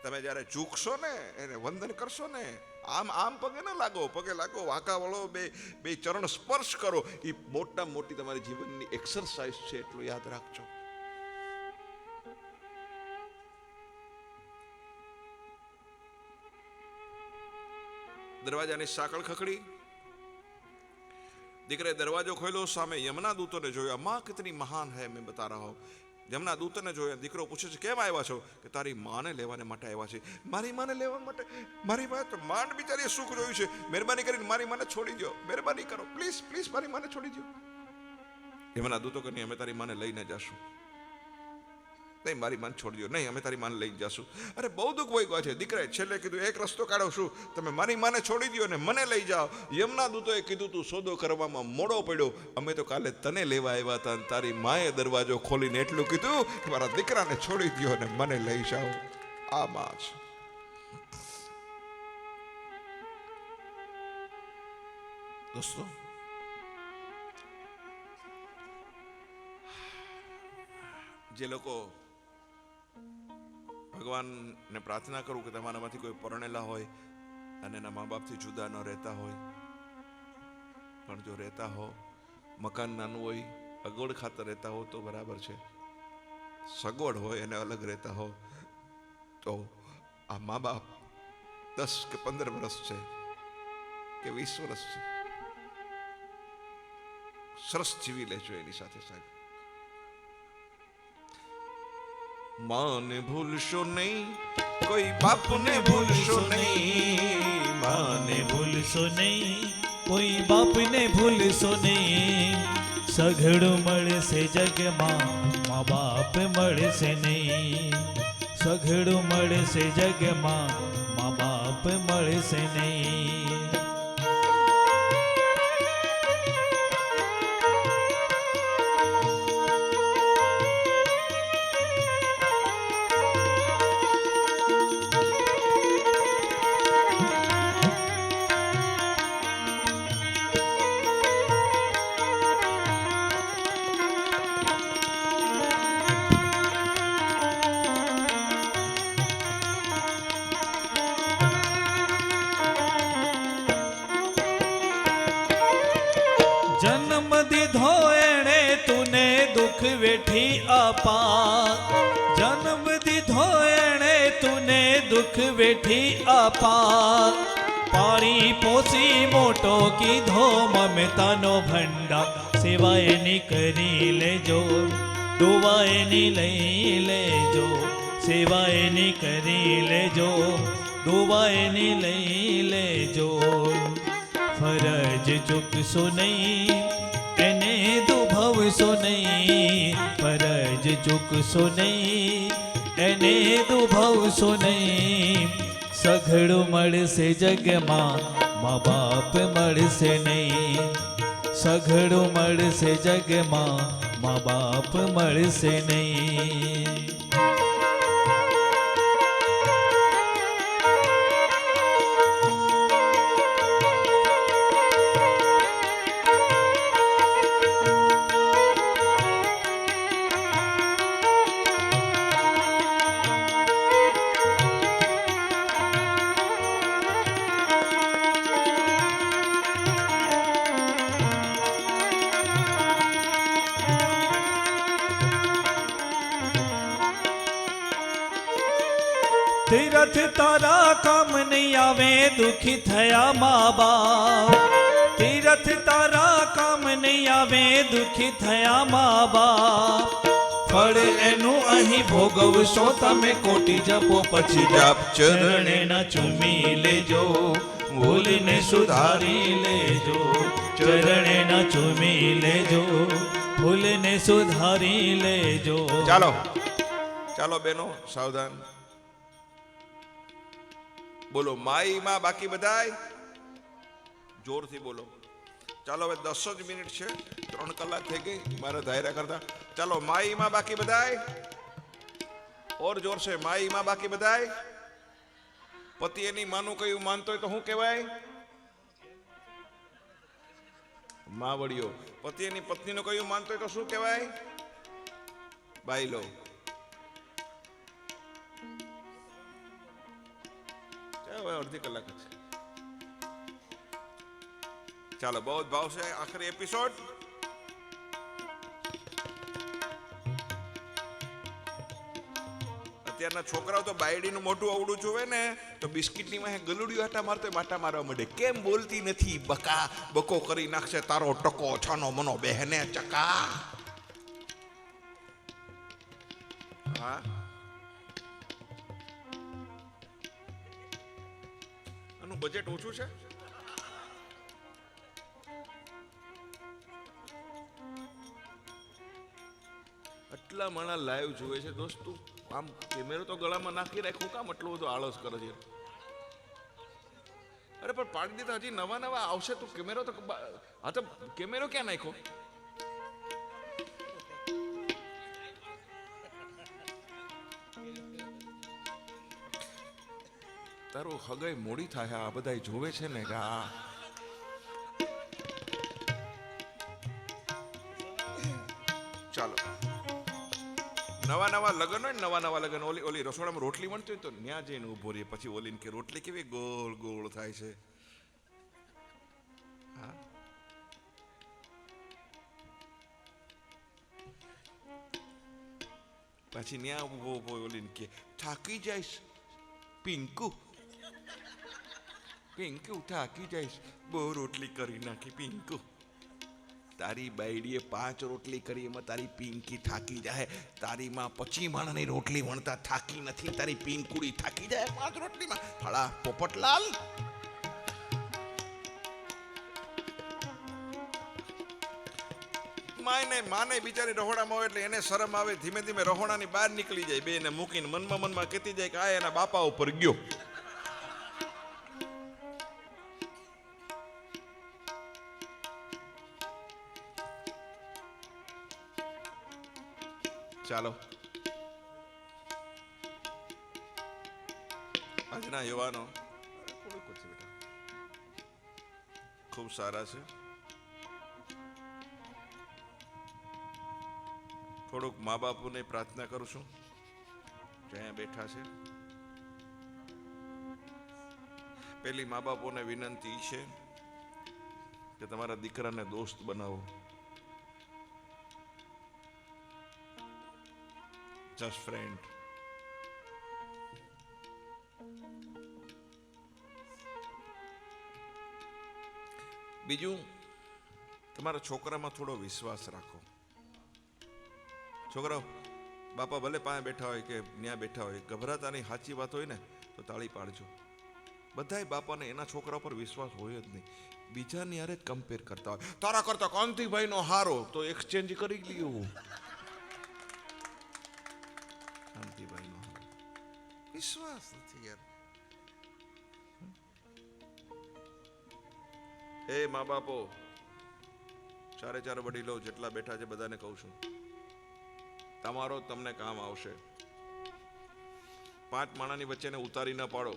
તમે જ્યારે ઝૂકશો ને, એને વંદન કરશો ને, આમ આમ પગે ન લાગો, પગે લાગો, વાંકા વળો, બે ચરણ સ્પર્શ કરો. એ મોટામાં મોટી તમારી જીવનની એક્સરસાઇઝ છે. એટલું યાદ રાખજો. दरवाजा ने साकल खकड़ी, દીકરે દરવાજો ખોલ્યો, સામે યમના દૂતોને જોયા. माँ कितनी महान है, मैं बता रहा हूं. યમના દૂતને જોયા. દીકરો પૂછે છે, કેમ આવ્યા છો? કે તારી માને લેવાને માટે આવ્યા છે. મારી માને લેવા માટે? મારી માં તો માંડ બિચારીએ સુખ જોયું છે. મહેરબાની કરીને મારી માને છોડી દો, મહેરબાની કરો, પ્લીઝ પ્લીઝ મારી માને છોડી દો. યમના દૂતો કહે, અમે તારી માને લઈને જશું. નહીં, મારી માને છોડી દો. નહીં, અમે તારી માને લઈને જશું. અરે બહુ દુઃખ વહી ગયા છે. દીકરાએ છેલ્લે કીધું, એક રસ્તો કાઢો, શું? તમે મારી માને છોડી દો ને મને લઈ જાઓ. યમના દૂતોએ કીધું, તું સોદો કરવામાં મોડો પડ્યો, અમે તો કાલે તને લેવા આવ્યા હતા. તારી માએ દરવાજો ખોલીને એટલું કીધું કે મારા દીકરાને છોડી દો ને મને લઈ જાઓ. આ માં છે. દોસ્તો, જે લોકો ભગવાનને પ્રાર્થના કરું કે તમારામાંથી કોઈ પરણેલા હોય અને એના મા બાપથી જુદા ન રહેતા હોય, પણ જો રહેતા હો, મકાન નાનું હોય, અગવડ ખાતર રહેતા હો તો બરાબર છે. સગવડ હોય અને અલગ રહેતા હો તો આ મા બાપ 10 કે 15 વર્ષ છે કે 20 વર્ષ છે, સરસ જીવી લેજો એની સાથે સાહેબ. માને ભૂલશો નહીં, કોઈ બાપને ભૂલશો નહીં. માને ભૂલશો નહીં, કોઈ બાપને ભૂલશો નહીં. સઘળું મળશે જગમાં, મા બાપ મળશે નહીં. સઘળું મળશે જગમાં, મા બાપ મળશે નહીં. જન્મ દીધો એણે તુને દુઃખ વેઠી આપા. જન્મ દીધો એણે તુને દુઃખ વેઠી આપા. પાળી પોસી મોટો કીધો મમતાનો ભંડાર. સેવા એની કરી લેજો, દુઆ એની લઈ લેજો. સેવા એની કરી લેજો, દુઆ એની લઈ લેજો. ફરજ ચૂકશો નહીં, એને દુભવશો નહીં. ફરજ ચૂકશો નહીં, એને દુભવશો નહીં. સઘળું મળશે જગમાં, મા બાપ મળશે નહીં. સઘળું મળશે જગમાં, મા બાપ મળશે નહીં. તીરથ તારા કામ નહીં આવે, દુખી થયા મા બાપ. તીરથ તારા કામ નહીં આવે, દુખી થયા મા બાપ. ફળ એનું અહીં ભોગવશો તમે કોટી જપો પછી જાપ ચરણે ના ચૂમી લેજો ભૂલને સુધારી લેજો ચરણે ના ચૂમી લેજો ભૂલને સુધારી લેજો. ચાલો ચાલો બેનો સાવધાન. બોલો માઈ માં બાકી બધાય જોરથી બોલો. ચાલો હવે 10 જ મિનિટ છે, 3 કલાક થઈ ગઈ મારા ધાયરા કરતા. ચાલો માઈ માં બાકી બધાય ઓર જોર છે. માઈ માં બાકી બધાય. પતિ એની માનું કયું માનતો હોય તો શું કહેવાય? માવડિયો. પતિ એની પત્નીનું કયું માનતો હોય તો શું કહેવાય? બાયલો. અડધી કલાક છે. ચાલો બહુ ભાવ છે આખરી એપિસોડ. અત્યારના છોકરાઓ તો બાયડીનું મોઢું અવડું જોવે ને તો બિસ્કિટની વાહે ગલુડિયું હાટા મારતો માટા મારવા માંડે. કેમ બોલતી નથી? બકા બકો કરી નાખશે તારો ટકો છાનો મનો બહેને ચકા. હા આનું બજેટ ઓછું છે. આટલા માણા લાઈવ જોવે છે દોસ્તો. આમ કેમેરો તો ગળામાં નાખી રાખું કામ એટલું બધું આળસ કરે છે? અરે પણ પાડી દીધા, હજી નવા નવા આવશે તો કેમેરો તો હા તો કેમેરો ક્યાં નાખ્યો? તારું હગાઈ મોડી થાય આ બધા જોવે છે ને કે આ ચાલો નવા નવા લગ્ન હોય ને નવા નવા લગ્ન ઓલી રસોડામાં રોટલી બનતી હોય તો ત્યાં જઈને ઉભો રહીએ. પછી ઓલીને કે રોટલી કેવી ગોળ ગોળ થાય છે. હા પછી ત્યાં ઉભો ઉભો ઓલીને કે થાકી જઈશ પિંકુ પિંકુ થાકી જઈશ બહુ રોટલી કરી નાખી પિંકુ. તારી બાયડીએ 5 રોટલી કરી એમાં તારી પિંકી થાકી જાય. તારી માં 25 માણસની રોટલી વણતા થાકી નથી. તારી પિંકુડી થાકી જાય 5 રોટલીમાં. હળા પોપટલાલ માને બિચારી રહોડામાં હોય એટલે એને શરમ આવે. ધીમે ધીમે રહોડાની બહાર નીકળી જાય. બે ને મૂકીને મનમાં કહેતી જાય કે આ એના બાપા ઉપર ગયો. ચાલો આજના યુવાનો ખૂબ સારા છે. થોડુંક મા બાપુને પ્રાર્થના કરું છું જ્યાં બેઠા છે. પેલી મા બાપુને વિનંતી છે કે તમારા દીકરાને દોસ્ત બનાવો. Just friend. બીજું તમારા છોકરામાં થોડો વિશ્વાસ રાખો. છોકરાઓ બાપા ભલે પાસે બેઠા હોય કે ત્યાં બેઠા હોય, ગભરાતાની સાચી વાત હોય ને તો તાળી પાડજો. બધાય બાપાને એના છોકરા પર વિશ્વાસ હોય જ નહીં. બીજાની હારે જ કમ્પેર કરતા હોય. તારા કરતા કાંતિભાઈનો હારો તો એક્સચેન્જ કરી લ્યો. કાંતિભાઈનો હારો વિશ્વાસ નથી યાર. એ મા બાપો, ચારે ચાર વડીલો જેટલા બેઠા છે બધાને કહું છું, તમારો તમને કામ આવશે. 5 માણાની વચ્ચેને ઉતારી ન પાડો.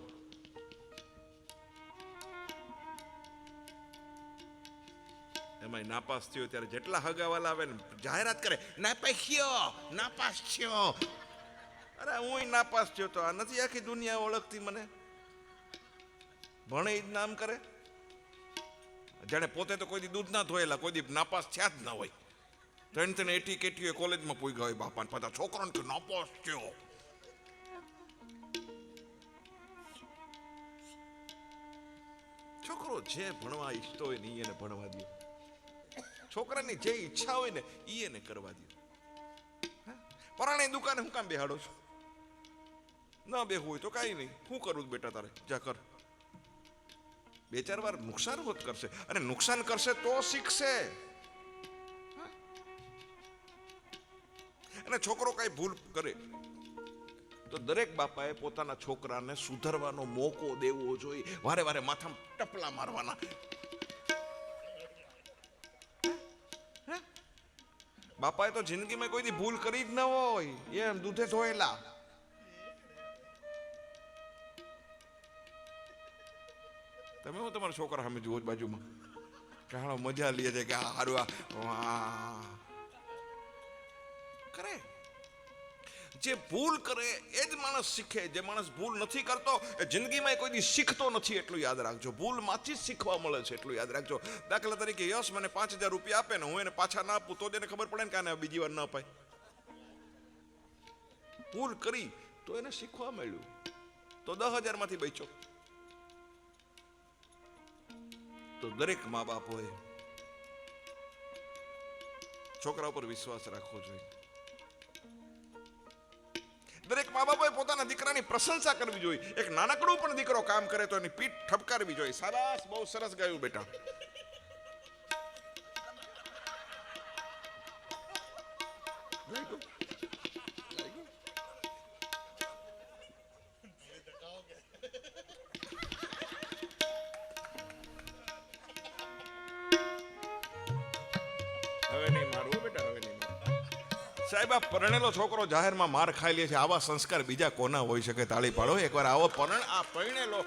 એમાં નાપાસ થયો ત્યારે જેટલા હગાવાલા આવે ને જાહેરાત કરે નાપાસ થયો. અરે હું નાપાસ થયો તો આ નથી આખી દુનિયા ઓળખતી મને. ભણે જ નામ કરે. જાણે પોતે તો કોઈ દી દૂધ ના ધોયેલા, કોઈ દી નાપાસ થયા જ ના હોય. 3 એટી કેટીઓ કોલેજમાં પૂગ્યા હોય બાપાને પાછા છોકરાને કે નાપાસ થયો. છોકરો જે ભણવા ઈચ્છતો હોય ને એને ભણવા દો. છોકરાની જે ઈચ્છા હોય ને એને કરવા દો. પરાણે દુકાને હું કામ બેહાડો છો? ના બેહવું હોય તો કાંઈ નહીં. શું કરું બેટા તારે? જા કર. 2-4 વાર નુકસાન હોત કરશે, અને નુકસાન કરશે તો શીખશે. અને છોકરો કઈ ભૂલ કરે તો દરેક બાપાએ પોતાના છોકરાને સુધરવાનો મોકો દેવો જોઈએ. વારે વારે માથામાં ટપલા મારવાના. બાપાએ તો જિંદગીમાં કોઈ દી ભૂલ કરી જ ન હોય, એમ દૂધે ધોયેલા. તમે હું તમારા છોકરા સામે જુઓ બાજુમાં કે હાલો મજા લે છે કે હારું કરે. જે ભૂલ કરે એ જ માણસ શીખે. જે માણસ ભૂલ નથી કરતો એ જિંદગીમાં કોઈ દી શીખતો નથી. એટલું યાદ રાખજો. ભૂલમાંથી જ શીખવા મળે છે, એટલું યાદ રાખજો. દાખલા તરીકે યશ મને 5000 રૂપિયા આપે ને હું એને પાછા ના આપું તો એને ખબર પડે ને કે આને બીજી વાર ન અપાય. ભૂલ કરી તો એને શીખવા મળ્યું, તો 10,000 માંથી બચ્યો. તો દરેક મા બાપોએ છોકરા ઉપર વિશ્વાસ રાખવો જોઈએ. દરેક મા બાપોએ પોતાના દીકરાની પ્રશંસા કરવી જોઈએ. એક નાનકડું પણ દીકરો કામ કરે તો એની પીઠ ઠપકારવી જોઈએ. શાબાશ, બહુ સરસ ગાયું બેટા. હવે નહીં મારું બેટા, હવે નહીં. સાહેબ, આ પરણેલો છોકરો જાહેરમાં માર ખાઈ લે છે. આવા સંસ્કાર બીજા કોના હોઈ શકે? તાળી પાડો એકવાર. આવો પરણેલો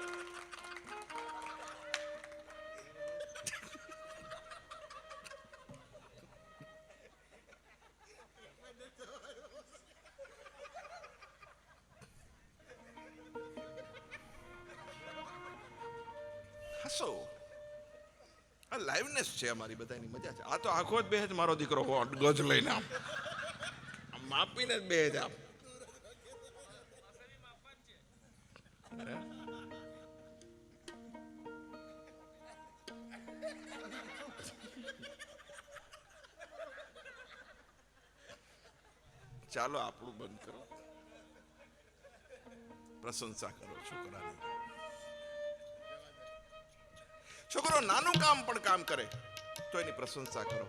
હસો. આ લાઈવનેસ છે અમારી બધાની મજા છે. આ તો આખો જ બેહજ મારો દીકરો ગજ લઈને આમ માપીને જ બેહજ આમ. ચાલો આપણું બંધ કરો, પ્રશંસા કરો છોકરાની. છોકરો નાનું કામ પણ કામ કરે તો એની પ્રશંસા કરો.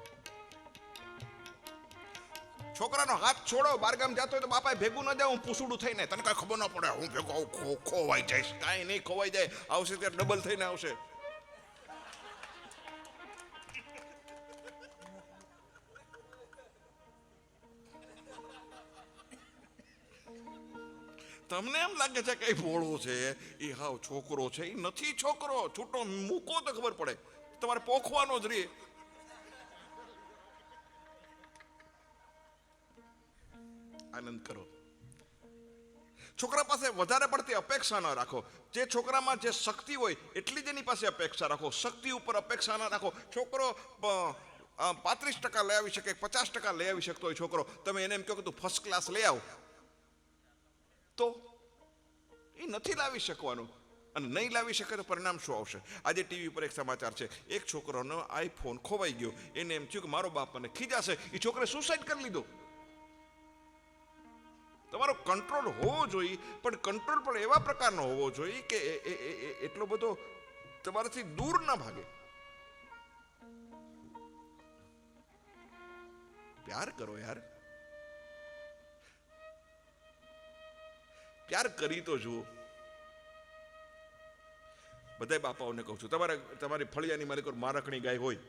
છોકરાનો હાથ છોડો, બારગામ જતો હોય તો બાપાએ ભેગું ન જાય. હું પૂછડું થઈને તને કઈ ખબર ન પડે, હું ભેગો ખોવાઈ જઈશ. કાંઈ નહીં, ખોવાઈ જાય. આવશે ત્યારે ડબલ થઈને આવશે. તમને એમ લાગે છે કઈ ભોળો છે, એ હાવ છોકરો છે. એ નથી છોકરો. છૂટો મૂકો તો ખબર પડે. તમારે પોખવાનો જ રે. આનંદ કરો. છોકરા પાસે વધારે પડતી અપેક્ષા ન રાખો. જે છોકરામાં જે શક્તિ હોય એટલી જ એની પાસે અપેક્ષા રાખો. શક્તિ ઉપર અપેક્ષા ન રાખો. છોકરો 35% લઈ આવી શકે, 50% લઈ આવી શકતો હોય છોકરો, તમે એને એમ કહો કે તું ફર્સ્ટ ક્લાસ લઈ આવ, તો એ નથી લાવી શકવાનું. અને નહીં લાવી શકે તો પરિણામ શું આવશે? આજે ટીવી પર એક સમાચાર છે, એક છોકરાનો આઈફોન ખોવાઈ ગયો. એને એમ થયું કે મારો બાપ મને ખીજાશે. એ છોકરે સુસાઇડ કરી લીધો. તમારો કંટ્રોલ હોવો જોઈએ, પણ કંટ્રોલ પણ એવા પ્રકારનો હોવો જોઈએ કે એટલો બધો તમારાથી દૂર ના ભાગે. પ્યાર કરો યાર. પ્યાર કરી તો જુઓ. બધા બાપાઓને કહું છું, તમારી ફળિયાની માલિક મારકણી ગાય હોય,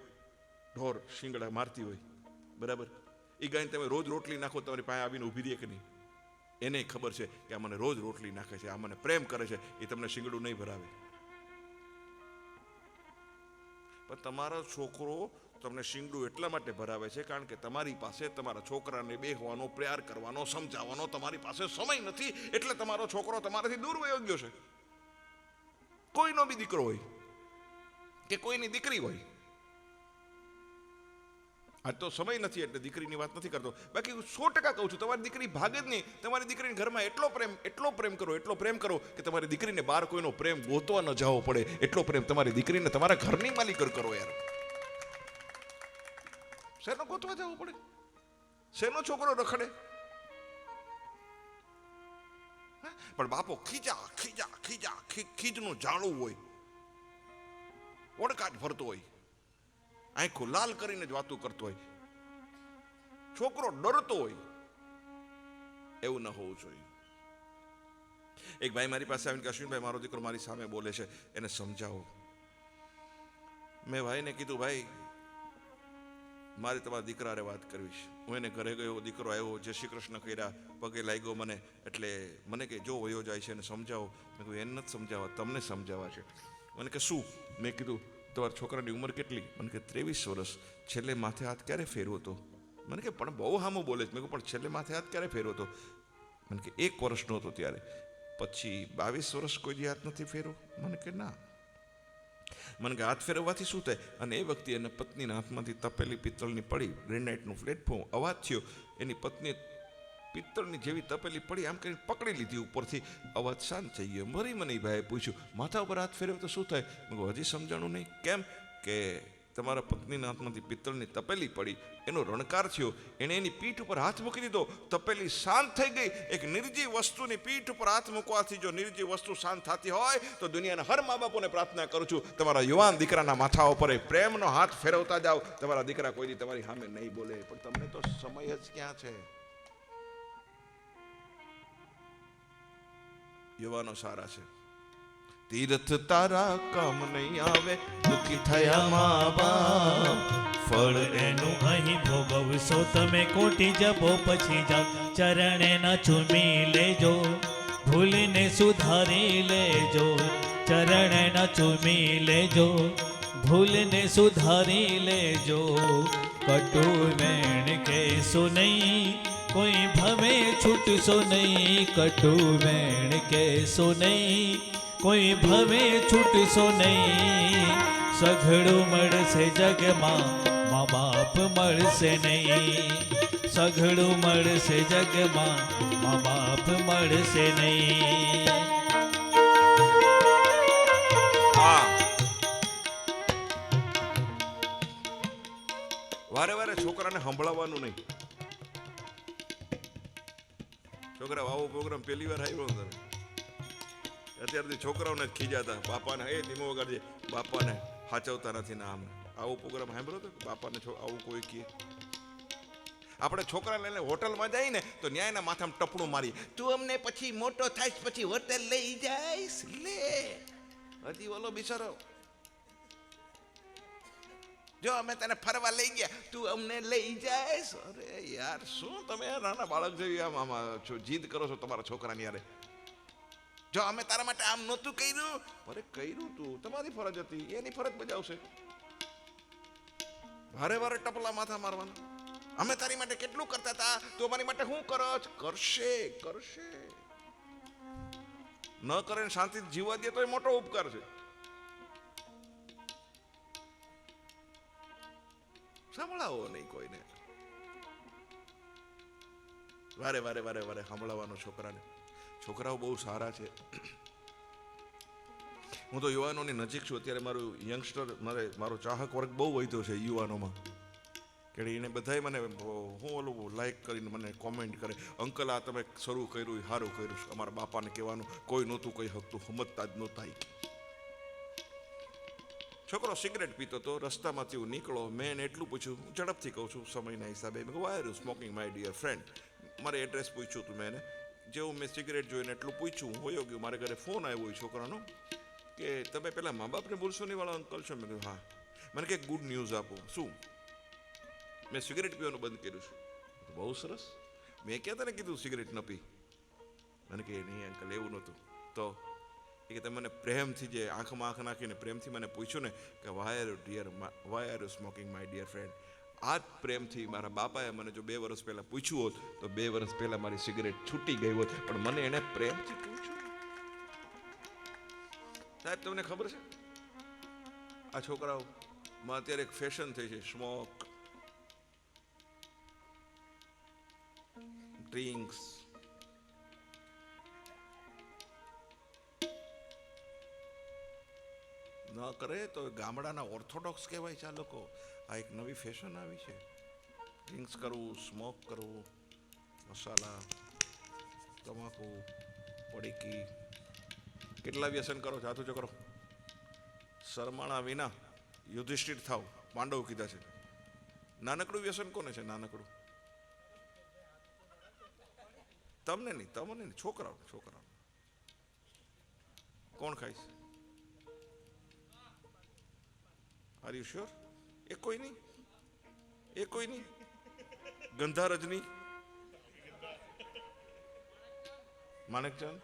ઢોર શિંગડા મારતી હોય, બરાબર? એ ગાયને તમે રોજ રોટલી નાખો, તમારી પાસે આવીને ઊભી રહે કે નહીં? એને ખબર છે કે આ મને રોજ રોટલી નાખે છે, આ મને પ્રેમ કરે છે, એ તમને શિંગડું નહીં ભરાવે. પણ તમારો છોકરો તમને શિંગડું એટલા માટે ભરાવે છે કારણ કે તમારી પાસે તમારા છોકરાને બેહવાનો, પ્યાર કરવાનો, સમજાવવાનો તમારી પાસે સમય નથી. એટલે તમારો છોકરો તમારાથી દૂર વયો ગયો છે. કોઈનો બી દીકરો હોય કે કોઈની દીકરી હોય. આજ તો સમય નથી એટલે દીકરીની વાત નથી કરતો. બાકી 100% કહું છું, તમારી દીકરી ભાગે જ નહીં. તમારી દીકરીને ઘરમાં એટલો પ્રેમ કરો કે તમારી દીકરીને બહાર કોઈનો પ્રેમ ગોતવા ન જવો પડે. એટલો પ્રેમ તમારી દીકરીને તમારા ઘરની માલિક કરો યાર. શેનો ગોતવા જવું પડે? શેનો છોકરો રખડે? પણ બાપો ખીજનું જાળું હોય, ઓડકાટ ભરતો હોય, આંખો લાલ કરીને જ વાતું કરતો હોય, છોકરો ડરતો હોય. એવું ન હોવું જોઈએ. એક ભાઈ મારી પાસે આવીને કે અશ્વિનભાઈ મારો દીકરો મારી સામે બોલે છે, એને સમજાવો. મેં ભાઈને કીધું ભાઈ મારે તમારા દીકરા હારે વાત કરવી છે. હું એને ઘરે ગયો, દીકરો આવ્યો, જય શ્રી કૃષ્ણ કર્યા, પગે લાગ્યો મને, એટલે મને કે જો વયો જાય છે એને સમજાવો. મેં કીધું એને નથી સમજાવવા, તમને સમજાવવા છે. મને કે શું? મેં કીધું તમારા છોકરાની ઉંમર કેટલી? મને કે 23 વર્ષ. છેલ્લે માથે હાથ ક્યારે ફેરવો હતો? મને કે પણ બહુ હામું બોલે છે. મેં કહ્યું પણ છેલ્લે માથે હાથ ક્યારે ફેરવો હતો? મને કે 1 વર્ષનો હતો ત્યારે. પછી 22 વર્ષ કોઈ દી હાથ નથી ફેરવો? મને કે ના. મને કે હાથ ફેરવવાથી શું થાય? અને એ વખતે એના પત્નીના હાથમાંથી તપેલી પિત્તળની પડી, ગ્રેનાઇટનું પ્લેટફોર્મ, અવાજ થયો, એની પત્નીએ પિત્તળની જેવી તપેલી પડી આમ કરીને પકડી લીધી ઉપરથી, અવાજ શાંત થઈ ગયો. મરી મને ભાઈએ પૂછ્યું માથા ઉપર હાથ ફેરવ્યો તો શું થાય? મેં કહ્યું હજી સમજાણું નહીં. કેમ? કે તમારા પત્નીના હાથમાંથી પિત્તળની તપેલી પડી, એનો રણકાર થયો, એણે એની પીઠ ઉપર હાથ મૂકી દીધો, તપેલી શાંત થઈ ગઈ. એક નિર્જીવ વસ્તુની પીઠ ઉપર હાથ મૂકવાથી જો નિર્જીવ વસ્તુ શાંત થતી હોય તો દુનિયાના હર મા બાપોને પ્રાર્થના કરું છું, તમારા યુવાન દીકરાના માથા ઉપર પ્રેમનો હાથ ફેરવતા જાઓ. તમારા દીકરા કોઈ દી તમારી સામે નહીં બોલે. પણ તમને તો સમય જ ક્યાં છે? યુવાનો સારા છે. તીર્થ તારા કામ નહીં આવે, દુઃખી થયા મા બાપ, ફળ એનું અહીં ભોગવશો તમે કોટી જપો પછી જાઓ. ચરણે ન ચૂમી લેજો, ભૂલને સુધારી લેજો. ચરણે ન ચૂમી લેજો, ભૂલને સુધારી લેજો. કટુ વેણ કહેશો નહીં, કોઈ ભવે છૂટશો નહીં. કટુ વેણ કહેશો નહીં, કોઈ ભવે છૂટશો નહીં. સઘળું મળશે જગમાં, મા બાપ મળશે નહીં. સઘળું મળશે જગમાં, મા બાપ મળશે નહીં. વારે વારે છોકરાને સંભળાવવાનું નહીં. છોકરા આવો પ્રોગ્રામ પહેલી વાર આવ્યો તમે અત્યારથી છોકરાઓને જ ખીજાતા, બાપાને એ ધીમો વગાડજે, બાપાને સાચવતા નથી ના. આમ આવો પ્રોગ્રામ સાંભળ્યો તો બાપાને આવું કોઈ કહે? આપણે છોકરા લઈને હોટલમાં જઈએ ને તો ન્યાયના માથામાં ટપણું મારીએ, તું અમને પછી મોટો થાય પછી હોટલ લઈ જઈશ. લે હજી ઓલો બિચારો, જો અમે તને ફરવા લઈ ગયા, તું અમને લઈ જઈશ. અરે યાર શું તમે નાના બાળક જેવી આમ જીદ કરો છો તમારા છોકરાની યારે? જો અમે તારા માટે આમ નહોતું કર્યું. અરે કર્યું તું, તમારી ફરજ હતી, એની ફરજ બજાવશે. વારે વારે ટપલા માથા મારવાના. અમે તારી માટે કેટલું કરતા હતા, તું અમારી માટે શું કરો? કરશે કરશે. ન કરે શાંતિથી જીવવા દે તો એ મોટો ઉપકાર છે. સંભળાવો નહીં કોઈને. વારે વારે વારે વારે સંભળાવવાનો છોકરાને. છોકરાઓ બહુ સારા છે. હું તો યુવાનોની નજીક છું. અત્યારે મારું યંગસ્ટર, મારો ચાહક વર્ગ બહુ વધ્યો છે યુવાનોમાં. કે એને બધાય મને હું ઓલું લાઈક કરીને મને કોમેન્ટ કરે, અંકલ આ તમે શરૂ કર્યું એ સારું કર્યું. અમારા બાપાને કહેવાનું કોઈ નહોતું કહી શકતું, સમજતા જ નહોતા. છોકરો સિગરેટ પીતો તો રસ્તામાંથી હું નીકળો, મેં એને એટલું પૂછ્યું, ઝડપથી કહું છું સમયના હિસાબે, why are you smoking my dear friend? મારે એડ્રેસ પૂછ્યું હતું મેં એને. જેવું મેં સિગરેટ જોઈને એટલું પૂછ્યું, હું હોયો ગયો. મારે ઘરે ફોન આવ્યો છોકરાનો કે તમે પેલા મા બાપને ભૂલશો નહીં વાળા અંકલ છો? મેં કહ્યું હા. મને કે ગુડ ન્યૂઝ આપો. શું? મેં સિગરેટ પીવાનું બંધ કર્યું છે. બહુ સરસ. મેં ક્યાં તને કીધું સિગરેટ ન પી? મને કે નહીં અંકલ એવું નહોતું. તો એ કે તમે મને પ્રેમથી જે આંખમાં આંખ નાખીને પ્રેમથી મને પૂછ્યું ને કે why are you smoking my dear friend, આ જ પ્રેમથી મારા બાપાએ મને જો 2 વર્ષ પહેલા પૂછ્યું હોત તો 2 વર્ષ પહેલા મારી સિગરેટ છૂટી ગઈ હોત. પણ મને એને પ્રેમથી પૂછ્યું. સાહેબ તમને ખબર છે આ છોકરાઓમાં અત્યારે એક ફેશન થઈ છે, સ્મોક, ડ્રિંક્સ. ન કરે તો ગામડાના ઓર્થોડોક્સ કહેવાય છે આ લોકો. આ એક નવી ફેશન આવી છે, ડ્રિંક્સ કરવું, સ્મોક કરવું, મસાલા, તમાકુ, પડીકી. કેટલા વ્યસન કરો છો? હાથ ઊંચો કરો. શરમાણા વિના યુધિષ્ઠિર થાવ, પાંડવ કીધા છે. નાનકડું વ્યસન કોને છે? નાનકડું તમને નહીં, તમને નહીં, છોકરાઓ. કોણ ખાઈશ? Are you sure? એ કોઈ નહીં. ગંધા રજની, માણેકચંદ,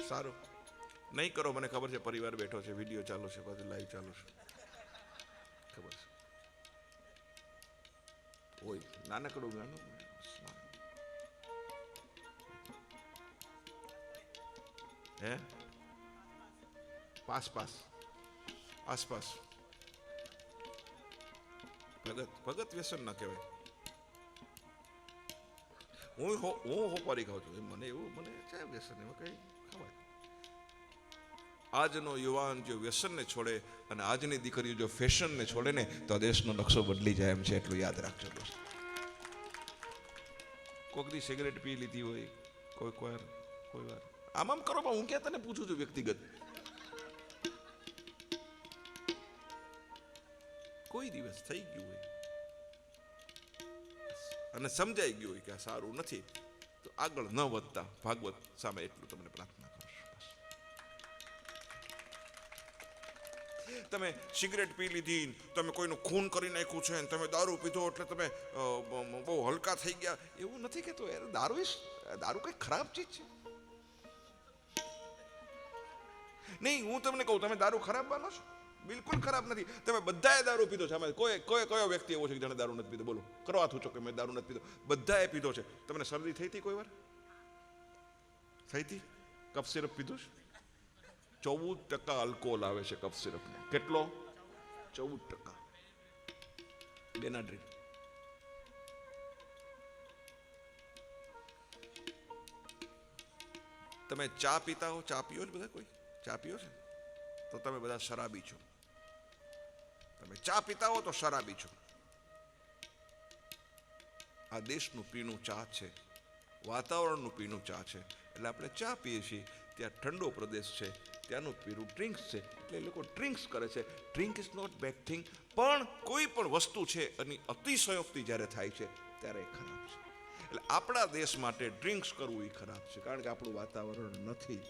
સારું નહીં કરો. મને ખબર છે પરિવાર બેઠો છે, વિડીયો ચાલુ છે, પાછું લાઈવ ચાલુ છે, ખબર છે. ઓય નાનકડું ગાનું હે આસપાસ ભગત વ્યસન ના કહેવાય. હું હોપારી ખાઉં છું, મને છે વ્યસન, એમાં કઈ ખવાય. આજનો યુવાન જો વ્યસનને છોડે અને આજની દીકરીઓ જો ફેશનને છોડે ને તો આ દેશનો નકશો બદલી જાય એમ છે, એટલું યાદ રાખજો. કોઈક દી સિગરેટ પી લીધી હોય, કોઈ વાર આમ કરો. હું ક્યાં તને પૂછું છું વ્યક્તિગત. કોઈ દિવસ થઈ ગયું હોય અને સમજાઈ ગયું હોય કે આ સારું નથી, તો આગળ ન વધતા ભાગવત સામે એટલું તમને પ્રાર્થના કરું છું. તમે સિગરેટ પી લીધી, તમે કોઈનું ખૂન કરી નાખ્યું છે, તમે દારૂ પીધો એટલે તમે બહુ હલકા થઈ ગયા, એવું નથી કે. તો દારૂ કઈ ખરાબ ચીજ છે નહીં. હું તમને કહું, તમે દારૂ ખરાબ માનો છો? બિલકુલ ખરાબ નથી. તમે બધાએ દારૂ પીધો છે. કયો વ્યક્તિ એવો છે કે જેને દારૂ નથી પીધો? બોલો, કરો હાથ ઊંચો કે મેં દારૂ નથી પીધો. બધાએ પીધો છે. તમને શરદી થઈ હતી કોઈ વાર? થઈ હતી? કફ સિરપ પીધું છે? 14% આલ્કોહોલ આવે છે કફ સિરપને. કેટલો? 14%. બેનાડ્રીન. તમે ચા પીતા હો? ચા પીઓ છો બધા? કોઈ ચા પીઓ છે? તો તમે બધા શરાબી છો. તમે ચા પીતા હો તો શરાબી છો. આ દેશનું પીણું ચા છે, વાતાવરણનું પીણું ચા છે. એટલે આપણે ચા પીએ છીએ. ત્યાં ઠંડો પ્રદેશ છે, ત્યાંનું પીણું ડ્રિંક્સ છે, એટલે એ લોકો ડ્રિંક્સ કરે છે. Drink is not bad thing, પણ કોઈ પણ વસ્તુ છે એની અતિશયોક્તિ જ્યારે થાય છે ત્યારે એ ખરાબ છે. એટલે આપણા દેશ માટે ડ્રિંક્સ કરવું એ ખરાબ છે, કારણ કે આપણું વાતાવરણ નથી.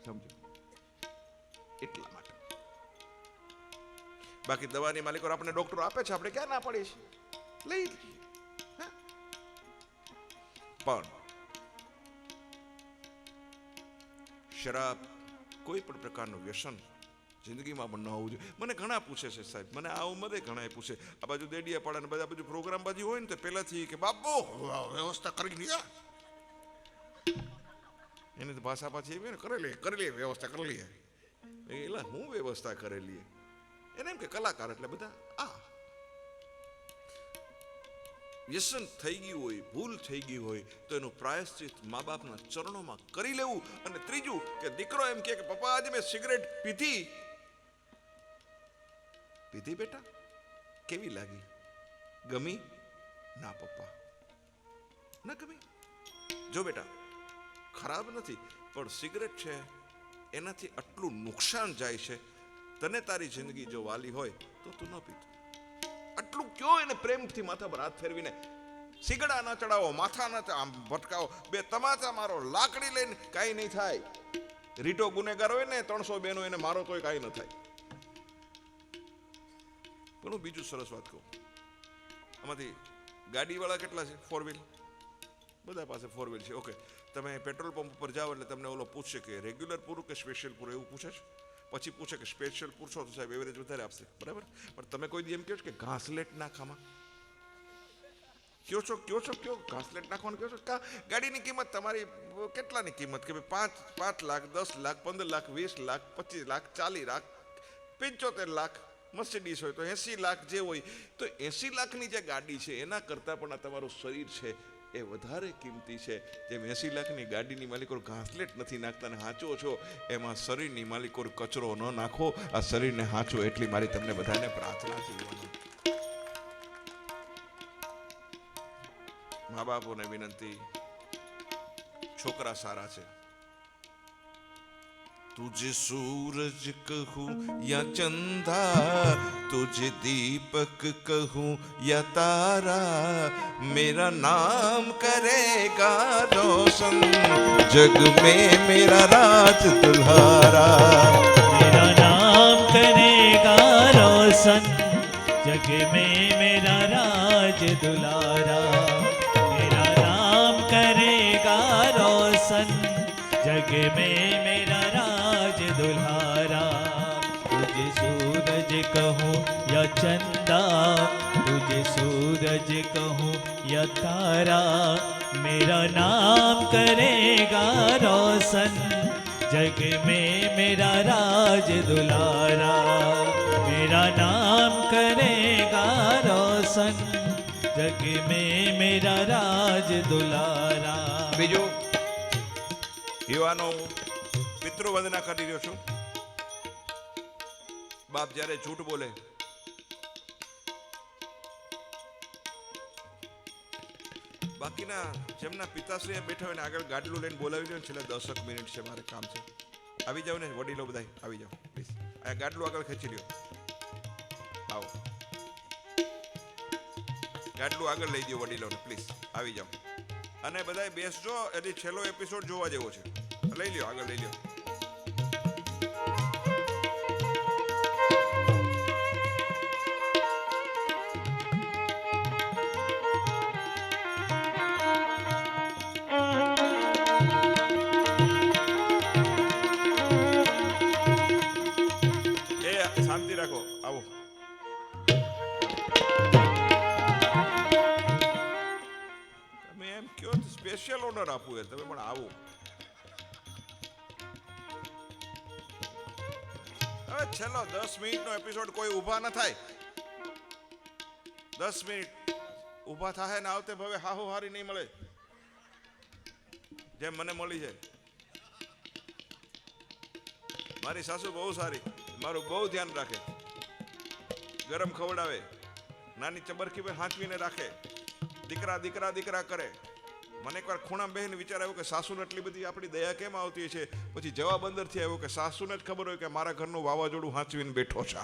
સમજો એટલા માટે. બાકી દવાની માલિકો આપણે ડોક્ટરો આપે છે, આપણે ક્યાં ના પાડીએ છીએ? લઈ લઈએ. પણ શરાબ, કોઈ પણ પ્રકારનું વ્યસન જિંદગીમાં પણ ન હોવું જોઈએ. મને ઘણા પૂછે છે સાહેબ, મને આ ઉંમરે ઘણા પૂછે, આ બાજુ દેડિયાપાડા ને બધા બાજુ પ્રોગ્રામ બાજુ હોય ને તો પહેલાથી કે બાપુ વ્યવસ્થા કરી લે. એની તો ભાષા પાછી એવી ને, કરી લઈએ વ્યવસ્થા કરી લઈએ. એટલે હું વ્યવસ્થા કરેલી એને એમ કે કલાકાર એટલે બધા આ વ્યસન થઈ ગયું હોય, ભૂલ થઈ ગઈ હોય તો એનું પ્રાયશ્ચિત મા બાપના ચરણોમાં કરી લેવું. અને ત્રીજું કે દીકરો એમ કે પપ્પા આજે મેં સિગરેટ પીધી બેટા, કેવી લાગી? ગમી? ના પપ્પા, ના ગમી. જો બેટા, ખરાબ નથી, પણ સિગરેટ છે એનાથી આટલું નુકસાન જાય છે. તને તારી જિંદગી જો વાલી હોય તો તું ન પીતો. આટલું કયો એને પ્રેમથી માથા પર હાથ ફેરવીને. સિગડા ના ચડાવો, માથા ના આમ ભટકાવો, બે તમાચા મારો, લાકડી લઈને કાંઈ નહીં થાય. રીટો ગુનેગાર હોય ને 300 બેનો એને મારો તોય કાંઈ ન થાય. પણ હું બીજું સરસ વાત કહું. આમાંથી ગાડીવાળા કેટલા છે? 4 વ્હીલ બધા પાસે 4 વ્હીલ છે. ઓકે, તમે પેટ્રોલ પંપ ઉપર જાઓ એટલે તમને ઓલો પૂછશે કે રેગ્યુલર પૂરું કે સ્પેશિયલ પૂરું, એવું પૂછે છે. પછી પૂછે કે સ્પેશિયલ પૂછો તો સાહેબ એવરેજ વધારે આપશે, બરાબર. પણ તમે કોઈ દી એમ કહો છો કે ઘાસલેટ નાખામાં કયો છો ઘાસલેટ નાખવાનું કહો છો? ગાડીની કિંમત તમારી કેટલાની કિંમત કે 5 લાખ, 10 લાખ, 15 લાખ, 20 લાખ, 25 લાખ, 40 લાખ, 75 લાખ. મર્સિડીઝ હોય તો 80 લાખ જે હોય. તો 80 લાખની જે ગાડી છે એના કરતાં પણ આ તમારું શરીર છે એ વધારે કિંમતી છે. જેમ 80 લાખની ગાડીની માલિકો ઘાસલેટ નથી નાખતા ને હાંચો છો, એમાં શરીરની માલિકો કચરો ન નાખો. આ શરીરને હાંચો એટલી મારી તમને બધાને પ્રાર્થના છે. મા બાપોને વિનંતી, છોકરા સારા છે. तुझे सूरज कहूँ या चंदा, तुझे दीपक कहूँ या तारा, मेरा नाम करेगा रोशन, जग में मेरा राज दुल्हारा. मेरा नाम करेगा रोशन, जग में मेरा राज दुलारा. मेरा नाम करेगा रोशन, जग में मेरा राज दुल्हारा. तुझे सूरज कहूँ या चंदा, तुझे सूरज कहूँ या तारा, मेरा नाम करेगा रोशन, जग में मेरा राज दुलारा. मेरा नाम करेगा रोशन, जग में मेरा राज दुलारा. બીજું, યુવાનો પિતૃવંદના કરી રહ્યો છું. બાપ જ્યારે જૂઠ બોલે, બાકીના જેમના પિતાશ્રી બેઠા હોય ને આગળ ગાડલું લઈને બોલાવી લો ને, છેલ્લા 10 મિનિટ છે, મારે કામ છે. આવી જાવ ને વડીલો બધા, આવી જાવ પ્લીઝ. આ ગાડલું આગળ ખેંચી લ્યો, આવો. ગાડલું આગળ લઈ દો વડીલોને, પ્લીઝ આવી જાવ. અને બધાય બેસજો, એની છેલ્લો એપિસોડ જોવા જેવો છે. લઈ લ્યો, આગળ લઈ લ્યો. એ શાંતિ રાખો, આવો. તમે એમ કયો સ્પેશિયલ ઓર્ડર આપવું એ, તમે પણ આવો. હવે છેલ્લો 10 મિનિટનો એપિસોડ કોઈ ઊભા ન થાય. 10 મિનિટ ઊભા થાય ને આવતે ભવે હાહુ હારી નહીં મળે, જેમ મને મળી છે. મારી સાસુ બહુ સારી, મારું બહુ ધ્યાન રાખે, ગરમ ખવડાવે, નાની ચબરકી પર હાંચવીને રાખે, દીકરા દીકરા દીકરા કરે. મને એકવાર ખૂણામાં બેહીને વિચાર આવ્યો કે સાસુને એટલી બધી આપણી દયા કેમ આવતી છે. પછી જવાબ અંદરથી આવ્યો કે સાસુને જ ખબર હોય કે મારા ઘરનું વાવાઝોડું હાંચવીને બેઠો છે.